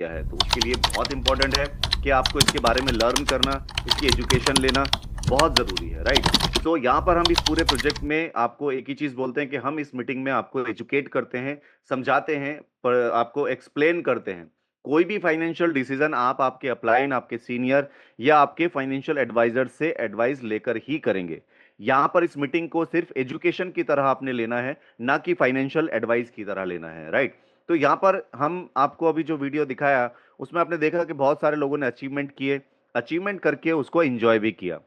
किया है, तो उसके लिए बहुत इंपॉर्टेंट है कि आपको इसके बारे में लर्न करना, इसकी एजुकेशन लेना बहुत ज़रूरी है, राइट? तो यहाँ पर हम इस पूरे प्रोजेक्ट में आपको एक ही चीज़ बोलते हैं कि हम इस मीटिंग में आपको एजुकेट करते हैं, समझाते हैं, पर आपको एक्सप्लेन करते हैं। कोई भी फाइनेंशियल डिसीजन आप आपके अपलाइन, आपके सीनियर या आपके फाइनेंशियल एडवाइजर से एडवाइस लेकर ही करेंगे। यहाँ पर इस मीटिंग को सिर्फ एजुकेशन की तरह आपने लेना है, ना कि फाइनेंशियल एडवाइस की तरह लेना है, राइट? तो यहाँ पर हम आपको अभी जो वीडियो दिखाया, उसमें आपने देखा कि बहुत सारे लोगों ने अचीवमेंट किए, अचीवमेंट करके उसको एंजॉय भी किया।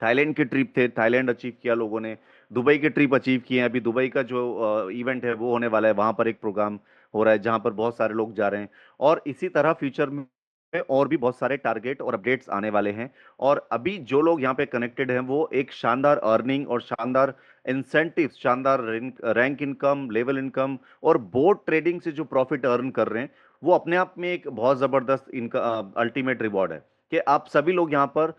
थाईलैंड की ट्रिप थे, थाईलैंड अचीव किया लोगों ने, दुबई की ट्रिप अचीव किए हैं। अभी दुबई का जो इवेंट है वो होने वाला है, वहां पर एक प्रोग्राम हो रहा है जहां पर बहुत सारे लोग जा रहे हैं। और इसी तरह फ्यूचर में और भी बहुत सारे टारगेट और अपडेट्स आने वाले हैं। और अभी जो लोग यहाँ पे कनेक्टेड हैं वो एक शानदार अर्निंग और शानदार इंसेंटिव, शानदार रैंक इनकम, लेवल इनकम और बोर्ड ट्रेडिंग से जो प्रॉफिट अर्न कर रहे हैं, वो अपने आप में एक बहुत जबरदस्त इनका अल्टीमेट रिवॉर्ड है कि आप सभी लोग यहाँ पर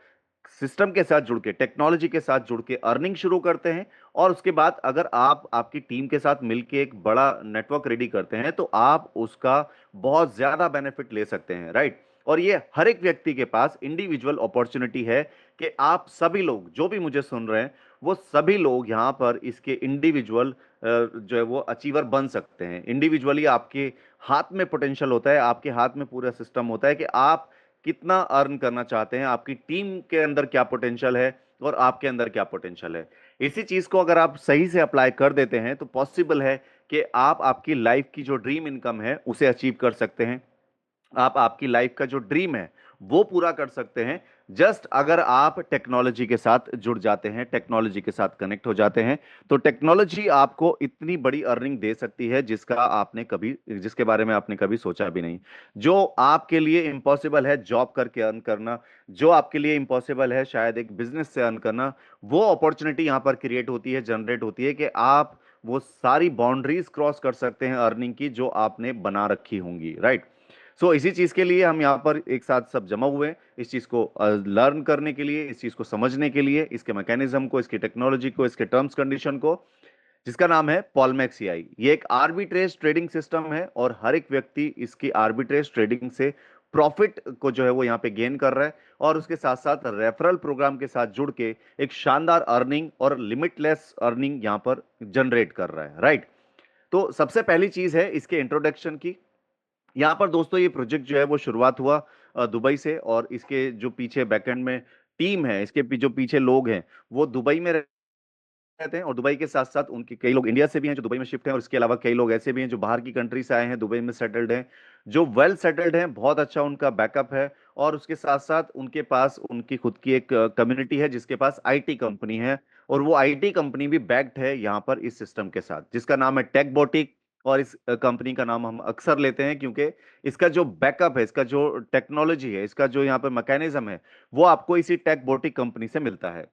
सिस्टम के साथ जुड़ के, टेक्नोलॉजी के साथ जुड़ के अर्निंग शुरू करते हैं। और उसके बाद अगर आप आपकी टीम के साथ मिलके एक बड़ा नेटवर्क रेडी करते हैं तो आप उसका बहुत ज्यादा बेनिफिट ले सकते हैं, राइट? और ये हर एक व्यक्ति के पास इंडिविजुअल अपॉर्चुनिटी है कि आप सभी लोग जो भी मुझे सुन रहे हैं, वो सभी लोग यहां पर इसके इंडिविजुअल जो है वो अचीवर बन सकते हैं। इंडिविजुअली आपके हाथ में पोटेंशियल होता है, आपके हाथ में पूरा सिस्टम होता है कि आप कितना अर्न करना चाहते हैं, आपकी टीम के अंदर क्या पोटेंशियल है और आपके अंदर क्या पोटेंशियल है। इसी चीज को अगर आप सही से अप्लाई कर देते हैं तो पॉसिबल है कि आप आपकी लाइफ की जो ड्रीम इनकम है उसे अचीव कर सकते हैं। आप आपकी लाइफ का जो ड्रीम है वो पूरा कर सकते हैं, जस्ट अगर आप टेक्नोलॉजी के साथ जुड़ जाते हैं, टेक्नोलॉजी के साथ कनेक्ट हो जाते हैं। तो टेक्नोलॉजी आपको इतनी बड़ी अर्निंग दे सकती है जिसके बारे में आपने कभी सोचा भी नहीं। जो आपके लिए इंपॉसिबल है जॉब करके अर्न करना, जो आपके लिए इंपॉसिबल है शायद एक बिजनेस से अर्न करना, वो अपॉर्चुनिटी यहां पर क्रिएट होती है, जनरेट होती है कि आप वो सारी बाउंड्रीज क्रॉस कर सकते हैं अर्निंग की जो आपने बना रखी होंगी, राइट? सो इसी चीज के लिए हम यहाँ पर एक साथ सब जमा हुए हैं, इस चीज को लर्न करने के लिए, इस चीज को समझने के लिए, इसके मैकेनिज्म को, इसकी टेक्नोलॉजी को, इसके टर्म्स कंडीशन को, जिसका नाम है पॉलमैक्स सीआई। ये एक आर्बिट्रेज ट्रेडिंग सिस्टम है और हर एक व्यक्ति इसकी आर्बिट्रेज ट्रेडिंग से प्रॉफिट को जो है वो यहाँ पे गेन कर रहा है। और उसके साथ साथ रेफरल प्रोग्राम के साथ जुड़ के एक शानदार अर्निंग और लिमिटलेस अर्निंग यहाँ पर जनरेट कर रहा है, राइट? तो सबसे पहली चीज है इसके इंट्रोडक्शन की। यहाँ पर दोस्तों ये प्रोजेक्ट जो है वो शुरुआत हुआ दुबई से, और इसके जो पीछे बैकएंड में टीम है, इसके जो पीछे लोग हैं, वो दुबई में रहते हैं। और दुबई के साथ साथ उनके कई लोग इंडिया से भी हैं जो दुबई में शिफ्ट हैं, और इसके अलावा कई लोग ऐसे भी हैं जो बाहर की कंट्री से आए हैं, दुबई में सेटल्ड हैं, जो वेल सेटल्ड हैं, बहुत अच्छा उनका बैकअप है। और उसके साथ साथ उनके पास उनकी खुद की एक कम्युनिटी है जिसके पास आईटी कंपनी है, और वो आईटी कंपनी भी बैक्ड है यहाँ पर इस सिस्टम के साथ, जिसका नाम है टेकबोटिक। और इस कंपनी का नाम हम अक्सर लेते हैं क्योंकि इसका जो बैकअप है, इसका जो टेक्नोलॉजी है, इसका जो यहाँ पर मैकेनिज्म है, वो आपको इसी टेकबोटिक कंपनी से मिलता है।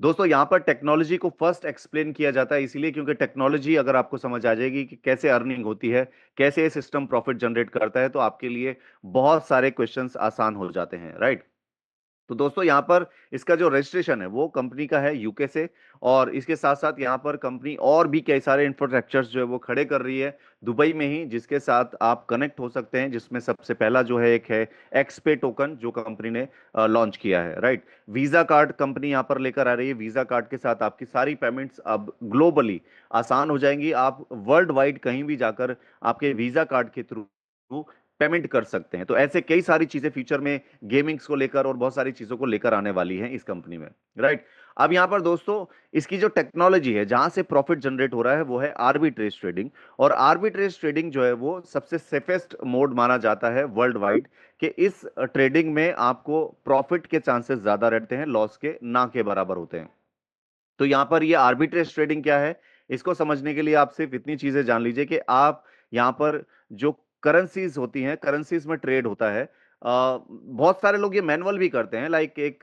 दोस्तों यहाँ पर टेक्नोलॉजी को फर्स्ट एक्सप्लेन किया जाता है इसीलिए क्योंकि टेक्नोलॉजी अगर आपको समझ आ जाएगी कि कैसे अर्निंग होती है, कैसे ये सिस्टम प्रॉफिट जनरेट करता है, तो आपके लिए बहुत सारे क्वेश्चंस आसान हो जाते हैं, राइट? तो दोस्तों यहाँ पर इसका जो रजिस्ट्रेशन है वो कंपनी का है यूके से। और इसके साथ साथ यहाँ पर कंपनी और भी कई सारे इंफ्रास्ट्रक्चर्स जो है वो खड़े कर रही है दुबई में ही, जिसके साथ आप कनेक्ट हो सकते हैं, जिसमें सबसे पहला जो है एक है एक्सपे टोकन जो कंपनी ने लॉन्च किया है, राइट? वीजा कार्ड कंपनी यहाँ पर लेकर आ रही है। वीजा कार्ड के साथ आपकी सारी पेमेंट्स अब ग्लोबली आसान हो जाएंगी। आप वर्ल्ड वाइड कहीं भी जाकर आपके वीजा कार्ड के थ्रू पेमेंट कर सकते हैं। तो ऐसे कई सारी चीजें फ्यूचर में गेमिंग्स को लेकर और बहुत सारी चीजों को लेकर आने वाली हैं इस कंपनी में, राइट? अब यहां पर दोस्तों इसकी जो टेक्नोलॉजी है जहां से प्रॉफिट जनरेट हो रहा है वो है आर्बिट्रेज ट्रेडिंग। और आर्बिट्रेज ट्रेडिंग जो है वो सबसे सेफेस्ट मोड माना जाता है वर्ल्ड वाइड, कि इस ट्रेडिंग में आपको प्रॉफिट के चांसेस ज्यादा रहते हैं, लॉस के ना के बराबर होते हैं। तो यहां पर ये आर्बिट्रेज ट्रेडिंग क्या है, इसको समझने के लिए आप सिर्फ इतनी चीजें जान लीजिए कि आप यहां पर जो करेंसीज होती हैं, करेंसीज में ट्रेड होता है। बहुत सारे लोग ये मैनुअल भी करते हैं, लाइक एक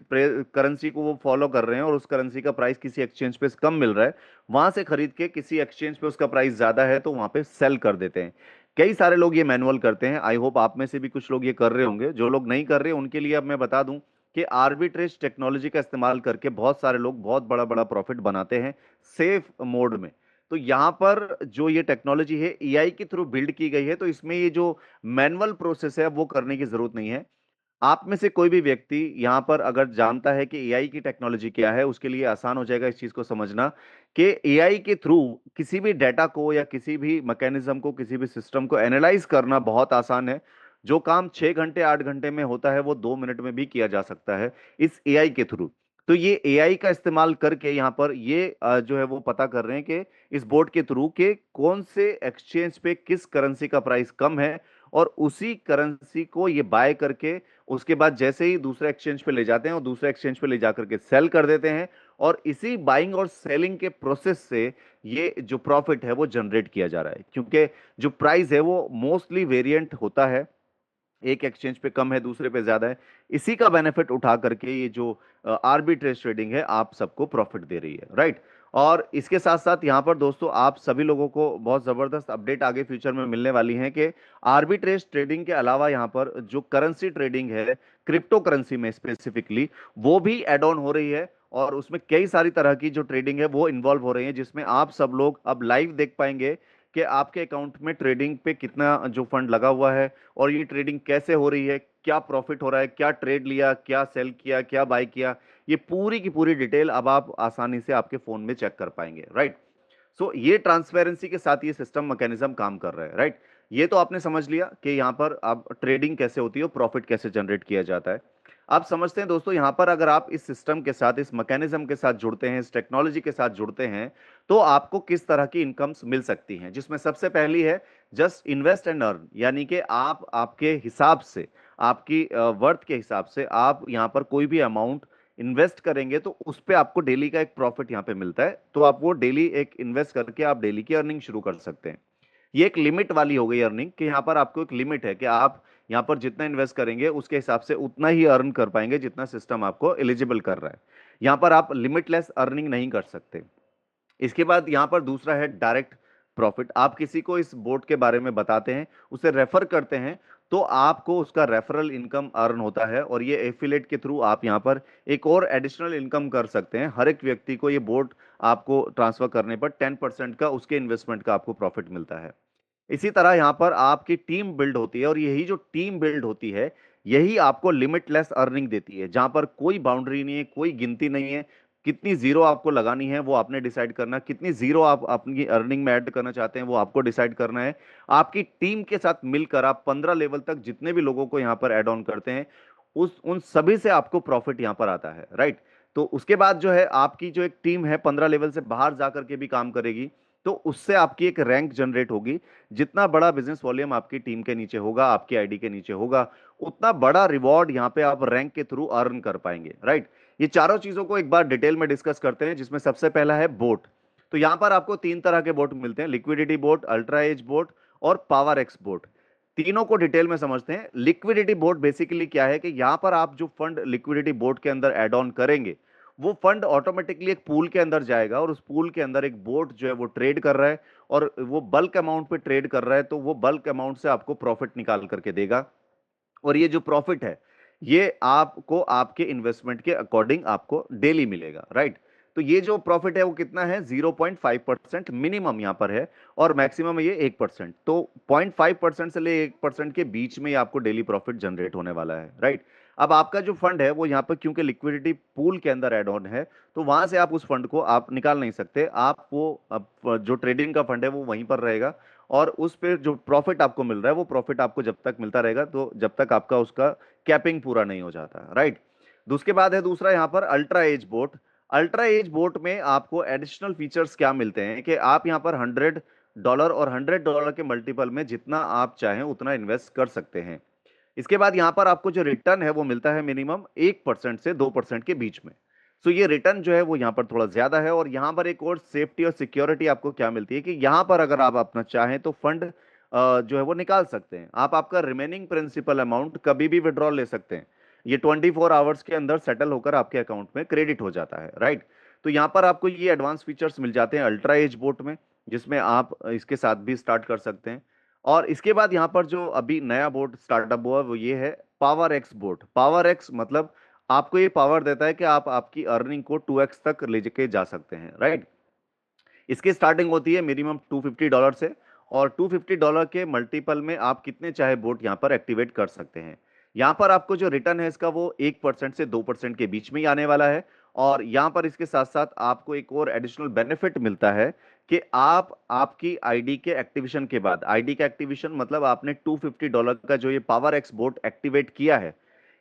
करेंसी को वो फॉलो कर रहे हैं और उस करेंसी का प्राइस किसी एक्सचेंज पे कम मिल रहा है, वहां से खरीद के किसी एक्सचेंज पे उसका प्राइस ज्यादा है तो वहां पे सेल कर देते हैं। कई सारे लोग ये मैनुअल करते हैं। आई होप आप में से भी कुछ लोग ये कर रहे होंगे। जो लोग नहीं कर रहे उनके लिए अब मैं बता दूं कि आर्बिट्रेज टेक्नोलॉजी का इस्तेमाल करके बहुत सारे लोग बहुत बड़ा बड़ा प्रॉफिट बनाते हैं सेफ मोड में। तो यहाँ पर जो ये टेक्नोलॉजी है एआई के थ्रू बिल्ड की गई है, तो इसमें ये जो मैनुअल प्रोसेस है वो करने की जरूरत नहीं है। आप में से कोई भी व्यक्ति यहाँ पर अगर जानता है कि एआई की टेक्नोलॉजी क्या है, उसके लिए आसान हो जाएगा इस चीज को समझना कि एआई के थ्रू किसी भी डेटा को या किसी भी मैकेनिज्म को, किसी भी सिस्टम को एनालाइज करना बहुत आसान है। जो काम 6 घंटे 8 घंटे में होता है वो 2 मिनट में भी किया जा सकता है इस एआई के थ्रू। तो ये एआई का इस्तेमाल करके यहाँ पर ये जो है वो पता कर रहे हैं कि इस बोर्ड के थ्रू के कौन से एक्सचेंज पे किस करेंसी का प्राइस कम है, और उसी करेंसी को ये बाय करके उसके बाद जैसे ही दूसरे एक्सचेंज पे ले जाते हैं और दूसरे एक्सचेंज पे ले जाकर के सेल कर देते हैं, और इसी बाइंग और सेलिंग के प्रोसेस से ये जो प्रॉफिट है वो जनरेट किया जा रहा है। क्योंकि जो प्राइस है वो मोस्टली वेरिएंट होता है, एक एक्सचेंज पे कम है दूसरे पे ज्यादा है, इसी का बेनिफिट उठा करके ये जो आर्बिट्रेज ट्रेडिंग है आप सबको प्रॉफिट दे रही है, राइट। और इसके साथ साथ यहाँ पर दोस्तों आप सभी लोगों को बहुत जबरदस्त अपडेट आगे फ्यूचर में मिलने वाली है कि आर्बिट्रेज ट्रेडिंग के अलावा यहाँ पर जो करेंसी ट्रेडिंग है, क्रिप्टो करेंसी में स्पेसिफिकली, वो भी एड ऑन हो रही है, और उसमें कई सारी तरह की जो ट्रेडिंग है वो इन्वॉल्व हो रही है, जिसमें आप सब लोग अब लाइव देख पाएंगे कि आपके अकाउंट में ट्रेडिंग पे कितना जो फंड लगा हुआ है, और ये ट्रेडिंग कैसे हो रही है, क्या प्रॉफिट हो रहा है, क्या ट्रेड लिया, क्या सेल किया, क्या बाय किया, ये पूरी की पूरी डिटेल अब आप आसानी से आपके फोन में चेक कर पाएंगे, राइट। सो ये ट्रांसपेरेंसी के साथ ये सिस्टम मैकेनिज्म काम कर रहा है, राइट। ये तो आपने समझ लिया कि यहाँ पर अब ट्रेडिंग कैसे होती है और प्रॉफिट कैसे जनरेट किया जाता है। आप समझते हैं दोस्तों, यहां पर अगर आप इस सिस्टम के साथ, इस मैकेनिज्म के साथ जुड़ते हैं, इस टेक्नोलॉजी के साथ जुड़ते हैं, तो आपको किस तरह की इनकम्स मिल सकती हैं, जिसमें सबसे पहली है जस्ट इन्वेस्ट एंड अर्न, यानी कि आप आपके हिसाब से, आपकी वर्थ के हिसाब से आप यहां पर कोई भी अमाउंट इन्वेस्ट करेंगे तो उस पे आपको डेली का एक प्रॉफिट यहां पे मिलता है, तो आप वो डेली एक इन्वेस्ट करके आप डेली की अर्निंग शुरू कर सकते हैं। ये एक लिमिट वाली हो गई अर्निंग, कि यहाँ पर आपको एक लिमिट है कि आप यहाँ पर जितना इन्वेस्ट करेंगे उसके हिसाब से उतना ही अर्न कर पाएंगे जितना सिस्टम आपको एलिजिबल कर रहा है। यहाँ पर आप लिमिटलेस अर्निंग नहीं कर सकते। इसके बाद यहाँ पर दूसरा है डायरेक्ट प्रॉफिट। आप किसी को इस बोर्ड के बारे में बताते हैं, उसे रेफर करते हैं, तो आपको उसका रेफरल इनकम अर्न होता है, और ये एफिलेट के थ्रू आप यहाँ पर एक और एडिशनल इनकम कर सकते हैं। हर एक व्यक्ति को ये बोर्ड आपको ट्रांसफर करने पर 10% का उसके इन्वेस्टमेंट का आपको प्रॉफिट मिलता है। इसी तरह यहां पर आपकी टीम बिल्ड होती है, और यही जो टीम बिल्ड होती है यही आपको लिमिटलेस अर्निंग देती है, जहां पर कोई बाउंड्री नहीं है, कोई गिनती नहीं है। कितनी जीरो आपको लगानी है वो आपने डिसाइड करना, कितनी जीरो आप अपनी अर्निंग में ऐड करना चाहते हैं वो आपको डिसाइड करना है। आपकी टीम के साथ मिलकर आप 15 लेवल तक जितने भी लोगों को यहां पर ऐड ऑन करते हैं, उस उन सभी से आपको प्रॉफिट यहां पर आता है, राइट। तो उसके बाद जो है आपकी जो एक टीम है 15 लेवल से बाहर जाकर के भी काम करेगी, तो उससे आपकी एक रैंक जनरेट होगी। जितना बड़ा बिजनेस वॉल्यूम आपकी टीम के नीचे होगा, आपकी आईडी के नीचे होगा, उतना बड़ा रिवॉर्ड यहां पे आप रैंक के थ्रू अर्न कर पाएंगे, राइट। ये चारों चीजों को एक बार डिटेल में डिस्कस करते हैं, जिसमें सबसे पहला है बोट। तो यहां पर आपको 3 तरह के बोट मिलते हैं, liquidity boat, ultra edge boat और पावर एक्स बोट। तीनों को डिटेल में समझते हैं। लिक्विडिटी बोट बेसिकली क्या है कि यहां पर आप जो फंड लिक्विडिटी बोट के अंदर एड ऑन करेंगे, वो फंड ऑटोमेटिकली एक पूल के अंदर जाएगा, और उस पूल के अंदर एक बोट जो है वो ट्रेड कर रहा है, और वो बल्क अमाउंट पे ट्रेड कर रहा है, तो वो बल्क अमाउंट से आपको प्रॉफिट निकाल करके देगा। और ये जो प्रॉफिट है ये आपको आपके इन्वेस्टमेंट के अकॉर्डिंग आपको डेली मिलेगा, राइट। तो ये जो प्रॉफिट है वो कितना है, 0.5% मिनिमम यहां पर है, और मैक्सिमम है ये 1%। तो 0.5% से ले 1% के बीच में ये आपको डेली प्रॉफिट जनरेट होने वाला है, राइट। अब आपका जो फंड है वो यहाँ पर क्योंकि लिक्विडिटी पूल के अंदर एड ऑन है, तो वहां से आप उस फंड को आप निकाल नहीं सकते। आप वो जो ट्रेडिंग का फंड है वो वहीं पर रहेगा, और उस पे जो प्रॉफिट आपको मिल रहा है वो प्रॉफिट आपको जब तक मिलता रहेगा, तो जब तक आपका उसका कैपिंग पूरा नहीं हो जाता, राइट। उसके बाद है दूसरा यहाँ पर ultra edge boat. Ultra edge boat में आपको एडिशनल फीचर्स क्या मिलते हैं कि आप यहाँ पर $100 और $100 के मल्टीपल में जितना आप चाहें उतना इन्वेस्ट कर सकते हैं। इसके बाद यहां पर आपको जो रिटर्न है वो मिलता है मिनिमम 1% से 2% के बीच में। सो ये रिटर्न जो है वो यहां पर थोड़ा ज्यादा है, और यहां पर एक और सेफ्टी और सिक्योरिटी आपको क्या मिलती है कि यहां पर अगर आप अपना चाहें तो फंड जो है वो निकाल सकते हैं। आप आपका रिमेनिंग प्रिंसिपल अमाउंट कभी भी विड्रॉल ले सकते हैं। ये 24 आवर्स के अंदर सेटल होकर आपके अकाउंट में क्रेडिट हो जाता है, राइट। तो यहां पर आपको ये एडवांस फीचर्स मिल जाते हैं अल्ट्रा एज बोट में, जिसमें आप इसके साथ भी स्टार्ट कर सकते हैं। और इसके बाद यहां पर जो अभी नया बोर्ड स्टार्टअप हुआ वो ये है power x board. Power x मतलब आपको ये पावर देता है कि आप आपकी अर्निंग को 2x तक ले के जा सकते हैं, राइट। इसकी स्टार्टिंग होती है मिनिमम $250 से, और $250 के मल्टीपल में आप कितने चाहे बोट यहाँ पर एक्टिवेट कर सकते हैं। यहाँ पर आपको जो रिटर्न है इसका वो 1% से 2% के बीच में ही आने वाला है। और यहाँ पर इसके साथ साथ आपको एक और एडिशनल बेनिफिट मिलता है कि आप आपकी आईडी के एक्टिवेशन के बाद, आईडी का एक्टिवेशन मतलब आपने $250 का जो ये पावर एक्स बोट एक्टिवेट किया है,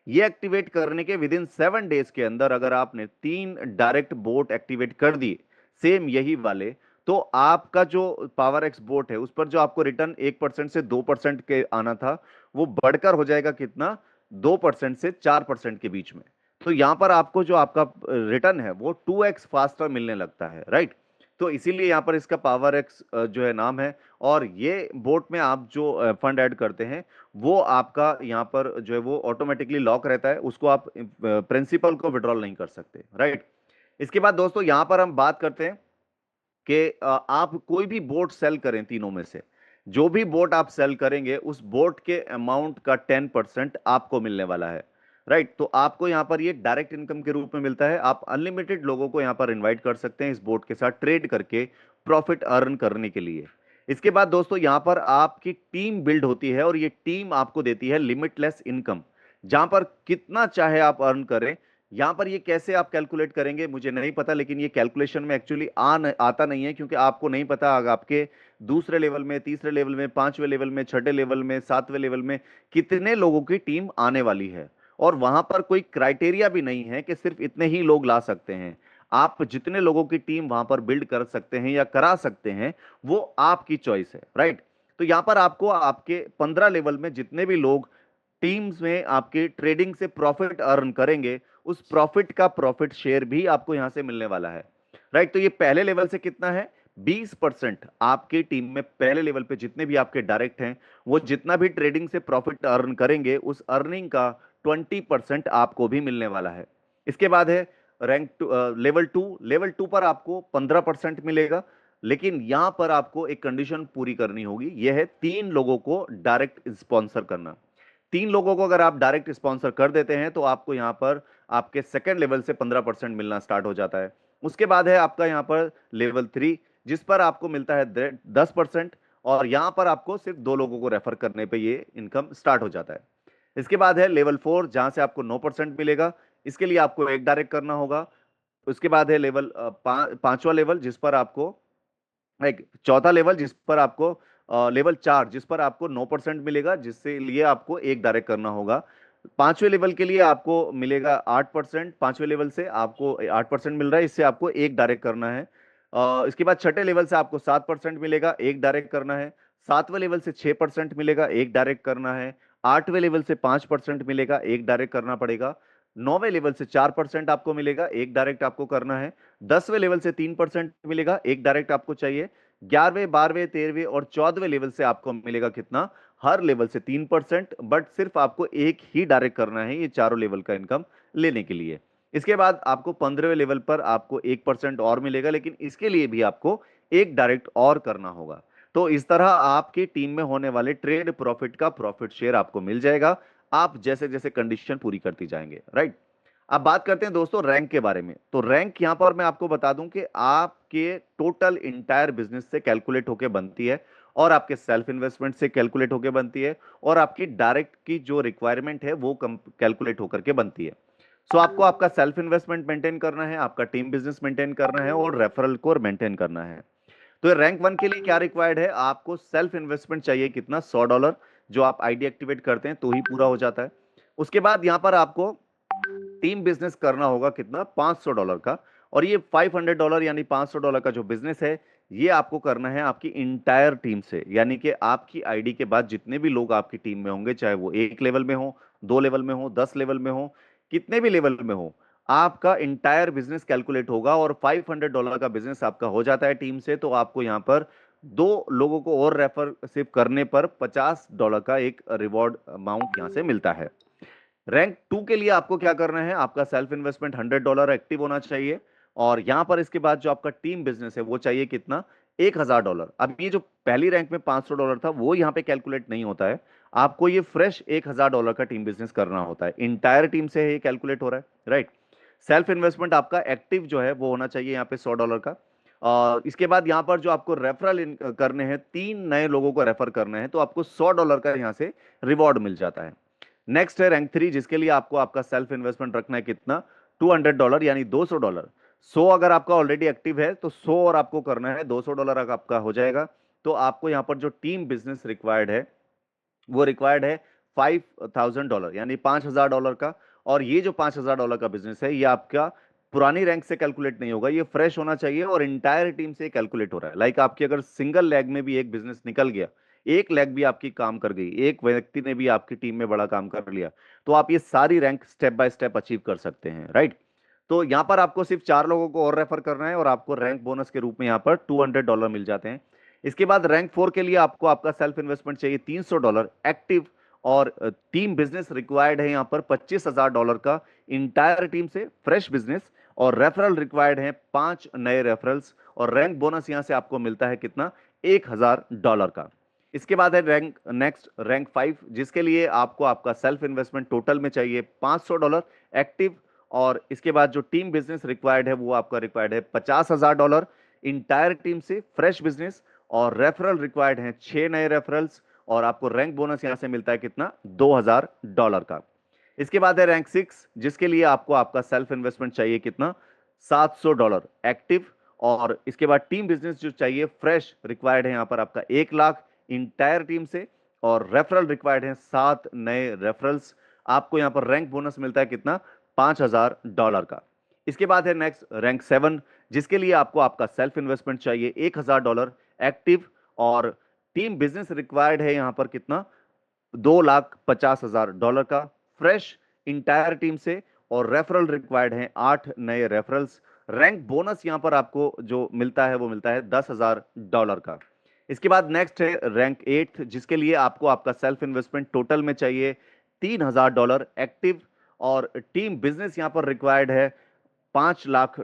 ये एक्टिवेट करने के विद इन 7 डेज के अंदर अगर आपने 3 डायरेक्ट बोट एक्टिवेट कर दिए सेम यही वाले, तो आपका जो पावर एक्स बोट है उस पर जो आपको रिटर्न 1% से 2% के आना था, वो बढ़कर हो जाएगा कितना, 2% से 4% के बीच में। तो यहां पर आपको जो आपका रिटर्न है वो 2x फास्टर मिलने लगता है, राइट। तो इसीलिए यहां पर इसका पावर एक्स जो है नाम है। और ये बोट में आप जो फंड ऐड करते हैं वो आपका यहां पर जो है वो ऑटोमेटिकली लॉक रहता है, उसको आप प्रिंसिपल को विड्रॉल नहीं कर सकते, राइट। इसके बाद दोस्तों यहां पर हम बात करते हैं कि आप कोई भी बोट सेल करें, तीनों में से जो भी बोट आप सेल करेंगे उस बोट के अमाउंट का 10% आपको मिलने वाला है, राइट। तो आपको यहां पर ये डायरेक्ट इनकम के रूप में मिलता है। आप अनलिमिटेड लोगों को यहां पर इनवाइट कर सकते हैं इस बोट के साथ ट्रेड करके प्रॉफिट अर्न करने के लिए। इसके बाद दोस्तों यहां पर आपकी टीम बिल्ड होती है और ये टीम आपको देती है लिमिटलेस इनकम, जहां पर कितना चाहे आप अर्न करें। यहां पर ये कैसे आप कैलकुलेट करेंगे मुझे नहीं पता, लेकिन ये कैलकुलेशन में एक्चुअली आता नहीं है, क्योंकि आपको नहीं पता आपके दूसरे लेवल में, तीसरे लेवल में, पांचवें लेवल में, छठे लेवल में, सातवें लेवल में कितने लोगों की टीम आने वाली है। और वहां पर कोई क्राइटेरिया भी नहीं है कि सिर्फ इतने ही लोग ला सकते हैं। आप जितने लोगों की टीम वहां पर बिल्ड कर सकते हैं या करा सकते हैं वो आपकी चॉइस है, राइट। तो यहां पर आपको आपके 15 लेवल में जितने भी लोग टीम्स में आपके ट्रेडिंग से प्रॉफिट अर्न करेंगे उस प्रॉफिट का प्रॉफिट शेयर भी आपको यहां से मिलने वाला है, राइट। तो ये पहले लेवल से कितना है, 20% आपकी टीम में पहले लेवल पे जितने भी आपके डायरेक्ट हैं वो जितना भी ट्रेडिंग से प्रॉफिट अर्न करेंगे उस अर्निंग का 20% आपको भी मिलने वाला है। इसके बाद है रैंक लेवल 2 पर आपको 15% मिलेगा। लेकिन यहां पर आपको एक कंडीशन पूरी करनी होगी, यह है 3 लोगों को डायरेक्ट स्पॉन्सर करना। 3 लोगों को अगर आप डायरेक्ट स्पॉन्सर कर देते हैं तो आपको यहां पर आपके सेकंड लेवल से 15% मिलना स्टार्ट हो जाता है। उसके बाद है आपका यहां पर लेवल 3, जिस पर आपको मिलता है 10%, और यहां पर आपको सिर्फ 2 लोगों को रेफर करने पे ये इनकम स्टार्ट हो जाता है। इसके बाद है लेवल 4, जहां से आपको 9% मिलेगा। इसके लिए आपको एक डायरेक्ट करना होगा। उसके बाद है पांचवा लेवल, जिस पर आपको एक चौथा लेवल, जिस पर आपको लेवल 4, जिस पर आपको 9% मिलेगा, जिससे लिए आपको एक डायरेक्ट करना होगा। पांचवें लेवल के लिए आपको मिलेगा 8%, पांचवें लेवल से आपको 8% मिल रहा है, इससे आपको एक डायरेक्ट करना है। इसके बाद छठे लेवल से आपको 7% मिलेगा, एक डायरेक्ट करना है। सातवें लेवल से 6% मिलेगा, एक डायरेक्ट करना है। आठवें लेवल से 5% मिलेगा, एक डायरेक्ट करना पड़ेगा। नौवें लेवल से 4% आपको मिलेगा, एक डायरेक्ट आपको करना है। 10वें लेवल से 3% मिलेगा, एक डायरेक्ट आपको चाहिए। 11वें, 12वें, 13वें और 14वें लेवल से आपको मिलेगा कितना, हर लेवल से 3%, बट सिर्फ आपको एक ही डायरेक्ट करना है ये चारों लेवल का इनकम लेने के लिए। इसके बाद आपको 15वें लेवल पर आपको 1% और मिलेगा, लेकिन इसके लिए भी आपको एक डायरेक्ट और करना होगा। तो इस तरह आपकी टीम में होने वाले ट्रेड प्रॉफिट का प्रॉफिट शेयर आपको मिल जाएगा, आप जैसे जैसे कंडीशन पूरी करती जाएंगे, राइट। अब बात करते हैं दोस्तों रैंक के बारे में। तो रैंक यहां पर मैं आपको बता दूं कि आपके टोटल इंटायर बिजनेस से कैलकुलेट होकर बनती है, और आपके सेल्फ इन्वेस्टमेंट से कैलकुलेट होकर बनती है, और आपकी डायरेक्ट की जो रिक्वायरमेंट है वो कैलकुलेट होकर के बनती है। सो आपको आपका सेल्फ इन्वेस्टमेंट मेंटेन करना है, आपका टीम बिजनेस मेंटेन करना है, और रेफरल कोर मेंटेन करना है। तो रैंक 1 के लिए क्या रिक्वायर्ड है, आपको सेल्फ इन्वेस्टमेंट चाहिए कितना, $100, जो आप आईडी एक्टिवेट करते हैं तो ही पूरा हो जाता है। उसके बाद यहां पर आपको टीम बिजनेस करना होगा कितना, $500 का। और ये $500 यानी $500 का जो बिजनेस है ये आपको करना है आपकी इंटायर टीम से, यानी कि आपकी आईडी के बाद जितने भी लोग आपकी टीम में होंगे, चाहे वो 1 लेवल में हो, 2 लेवल में हो, 10 लेवल में हो, कितने भी लेवल में हो, आपका इंटायर बिजनेस कैलकुलेट होगा। और $500 का बिजनेस आपका हो जाता है टीम से, तो आपको यहां पर 2 लोगों को और रेफर सिर्फ करने पर $50 का एक रिवॉर्ड अमाउंट यहां से मिलता है। रैंक 2 के लिए आपको क्या करना है, आपका सेल्फ इन्वेस्टमेंट $100 एक्टिव होना चाहिए, और यहां पर इसके बाद जो आपका टीम बिजनेस है वो चाहिए कितना, $1000। अब ये जो पहली रैंक में $500 था वो यहां पे कैलकुलेट नहीं होता है, आपको ये फ्रेश $1000 का टीम बिजनेस करना होता है, इंटायर टीम से ये कैलकुलेट हो रहा है, राइट। सेल्फ इन्वेस्टमेंट आपका एक्टिव जो है वो होना चाहिए यहाँ पे $100 का। इसके बाद यहाँ पर जो आपको रेफरल करने हैं, 3 नए लोगों को रेफर करने हैं, तो आपको $100 का यहाँ से रिवॉर्ड मिल जाता है। नेक्स्ट है रैंक 3, जिसके लिए आपको आपका सेल्फ इन्वेस्टमेंट रखना है कितना, $200 यानी $200। 100 अगर आपका ऑलरेडी एक्टिव है तो 100 और आपको करना है, $200 आपका हो जाएगा। तो आपको यहाँ पर जो टीम बिजनेस रिक्वायर्ड है वो रिक्वायर्ड है $5,000 यानी $5,000 का। और ये जो $5,000 का बिजनेस है ये आपका पुरानी रैंक से कैलकुलेट नहीं होगा, ये फ्रेश होना चाहिए और इंटायर टीम से कैलकुलेट हो रहा है। लाइक आपकी अगर सिंगल लेग में भी एक बिजनेस निकल गया, एक लेग भी आपकी काम कर गई, एक व्यक्ति ने भी आपकी टीम में बड़ा काम कर लिया, तो आप ये सारी rank step by step achieve कर सकते हैं, राइट। तो यहां पर आपको सिर्फ 4 लोगों को और रेफर करना है और आपको रैंक बोनस के रूप में यहां पर $200 मिल जाते हैं। इसके बाद रैंक 4 के लिए आपको आपका सेल्फ इन्वेस्टमेंट चाहिए $300 एक्टिव, और टीम बिजनेस रिक्वायर्ड है यहां पर $25,000 का इंटायर टीम से फ्रेश बिजनेस, और रेफरल रिक्वायर्ड है 5 नए रेफरल्स, और रैंक बोनस यहां से आपको मिलता है कितना, $1,000 का। इसके बाद है रैंक नेक्स्ट रैंक 5, जिसके लिए आपको आपका सेल्फ इन्वेस्टमेंट टोटल में चाहिए $500 एक्टिव, और इसके बाद जो टीम बिजनेस रिक्वायर्ड है वो आपका रिक्वायर्ड है $50,000 इंटायर टीम से फ्रेश बिजनेस, और रेफरल रिक्वायर्ड है 6 नए रेफरल्स, और आपको रैंक बोनस यहां से मिलता है कितना, $2,000 का। इसके बाद है रैंक 6, जिसके लिए आपको आपका सेल्फ इन्वेस्टमेंट चाहिए कितना, $700 एक्टिव, और इसके बाद टीम बिजनेस जो चाहिए फ्रेश रिक्वायर्ड है यहां पर आपका 1 लाख इंटायर टीम से, और रेफरल रिक्वायर्ड है 7 नए रेफरल्स। आपको यहां पर रैंक बोनस मिलता है कितना, $5,000 का। इसके बाद है नेक्स्ट रैंक 7, जिसके लिए आपको आपका सेल्फ इन्वेस्टमेंट चाहिए $1,000 एक्टिव, और टीम बिजनेस रिक्वायर्ड है यहां पर कितना, $2,50,000 का फ्रेश इंटायर टीम से, और रेफरल रिक्वायर्ड है 8 नए रेफरल्स। रैंक बोनस यहां पर आपको जो मिलता है वो मिलता है $10,000 का। इसके बाद नेक्स्ट है रैंक 8, जिसके लिए आपको आपका सेल्फ इन्वेस्टमेंट टोटल में चाहिए $3,000 एक्टिव, और टीम बिजनेस यहां पर रिक्वायर्ड है $5 लाख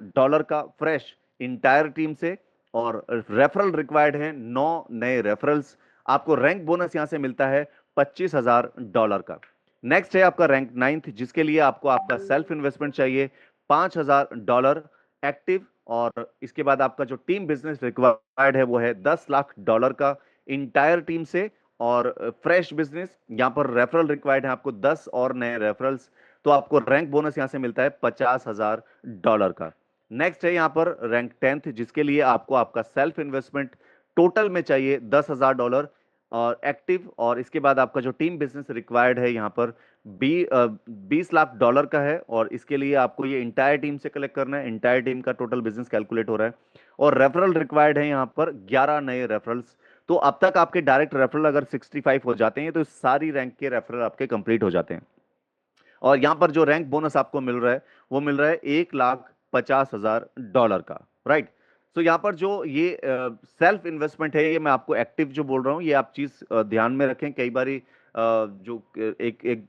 का फ्रेश इंटायर टीम से, और रेफरल रिक्वायर्ड है 9 नए रेफरल्स। आपको रैंक बोनस यहां से मिलता है $25,000 का। नेक्स्ट है आपका रैंक 9th, जिसके लिए आपको आपका सेल्फ इन्वेस्टमेंट चाहिए $5,000 एक्टिव, और इसके बाद आपका जो टीम बिजनेस रिक्वायर्ड है वो है $10 लाख का इंटायर टीम से, और फ्रेश बिजनेस यहां पर रेफरल रिक्वायर्ड है आपको 10 और नए रेफरल्स। तो आपको रैंक बोनस यहां से मिलता है $50,000 का। नेक्स्ट है यहां पर रैंक 10th, जिसके लिए आपको आपका सेल्फ इन्वेस्टमेंट टोटल में चाहिए $10,000 और एक्टिव, और इसके बाद आपका जो टीम बिजनेस रिक्वायर्ड है यहाँ पर $20 लाख का है, और इसके लिए आपको ये इंटायर टीम से कलेक्ट करना है, इंटायर टीम का टोटल बिजनेस कैलकुलेट हो रहा है, और रेफरल रिक्वायर्ड है यहाँ पर 11 नए रेफरल्स। तो अब तक आपके डायरेक्ट रेफरल अगर 65 हो जाते हैं तो सारी रैंक के रेफरल आपके कंप्लीट हो जाते हैं। और यहां पर जो रैंक बोनस आपको मिल रहा है वो मिल रहा है $1,50,000 का, राइट। तो यहां पर जो ये सेल्फ इन्वेस्टमेंट है, ये मैं आपको एक्टिव जो बोल रहा हूं, ये आप चीज ध्यान में रखें। कई बारी जो एक एक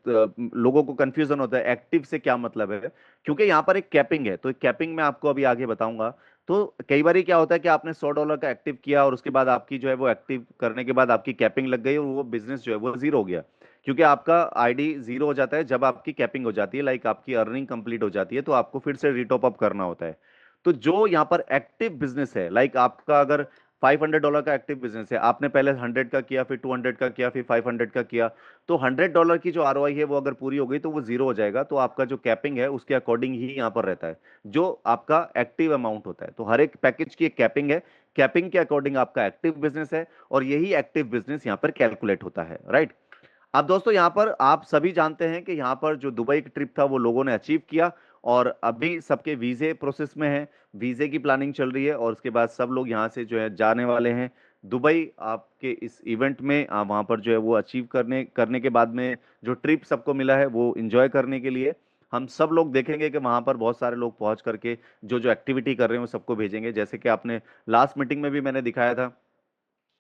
लोगों को कंफ्यूजन होता है एक्टिव से क्या मतलब है, क्योंकि यहाँ पर एक कैपिंग है, तो कैपिंग मैं आपको अभी आगे बताऊंगा। तो कई बार क्या होता है कि आपने $100 का एक्टिव किया और उसके बाद आपकी जो है वो एक्टिव करने के बाद आपकी कैपिंग लग गई और वो बिजनेस जो है वो जीरो हो गया, क्योंकि आपका आईडी जीरो हो जाता है जब आपकी कैपिंग हो जाती है, लाइक आपकी अर्निंग कंप्लीट हो जाती है, तो आपको फिर से रिटॉप अप करना होता है। तो जो यहाँ पर एक्टिव बिजनेस है, लाइक आपका अगर $500 का एक्टिव बिजनेस है, आपने पहले 100 का किया, फिर 200 का किया, फिर 500 का किया, तो $100 की जो आरओआई है वो अगर पूरी हो गई तो वो जीरो हो जाएगा। तो आपका जो कैपिंग है उसके अकॉर्डिंग ही यहाँ पर रहता है जो आपका एक्टिव अमाउंट होता है। तो हर एक पैकेज की एक कैपिंग है, कैपिंग के अकॉर्डिंग आपका एक्टिव बिजनेस है, और यही एक्टिव बिजनेस यहाँ पर कैलकुलेट होता है, राइट। अब दोस्तों यहाँ पर आप सभी जानते हैं कि यहाँ पर जो दुबई की ट्रिप था वो लोगों ने अचीव किया, और अभी सबके वीजे प्रोसेस में है, वीजे की प्लानिंग चल रही है, और उसके बाद सब लोग यहाँ से जो है जाने वाले हैं दुबई आपके इस इवेंट में। वहाँ पर जो है वो अचीव करने करने के बाद में जो ट्रिप सबको मिला है वो एंजॉय करने के लिए हम सब लोग देखेंगे कि वहाँ पर बहुत सारे लोग पहुँच करके जो जो एक्टिविटी कर रहे हैं वो सबको भेजेंगे। जैसे कि आपने लास्ट मीटिंग में भी मैंने दिखाया था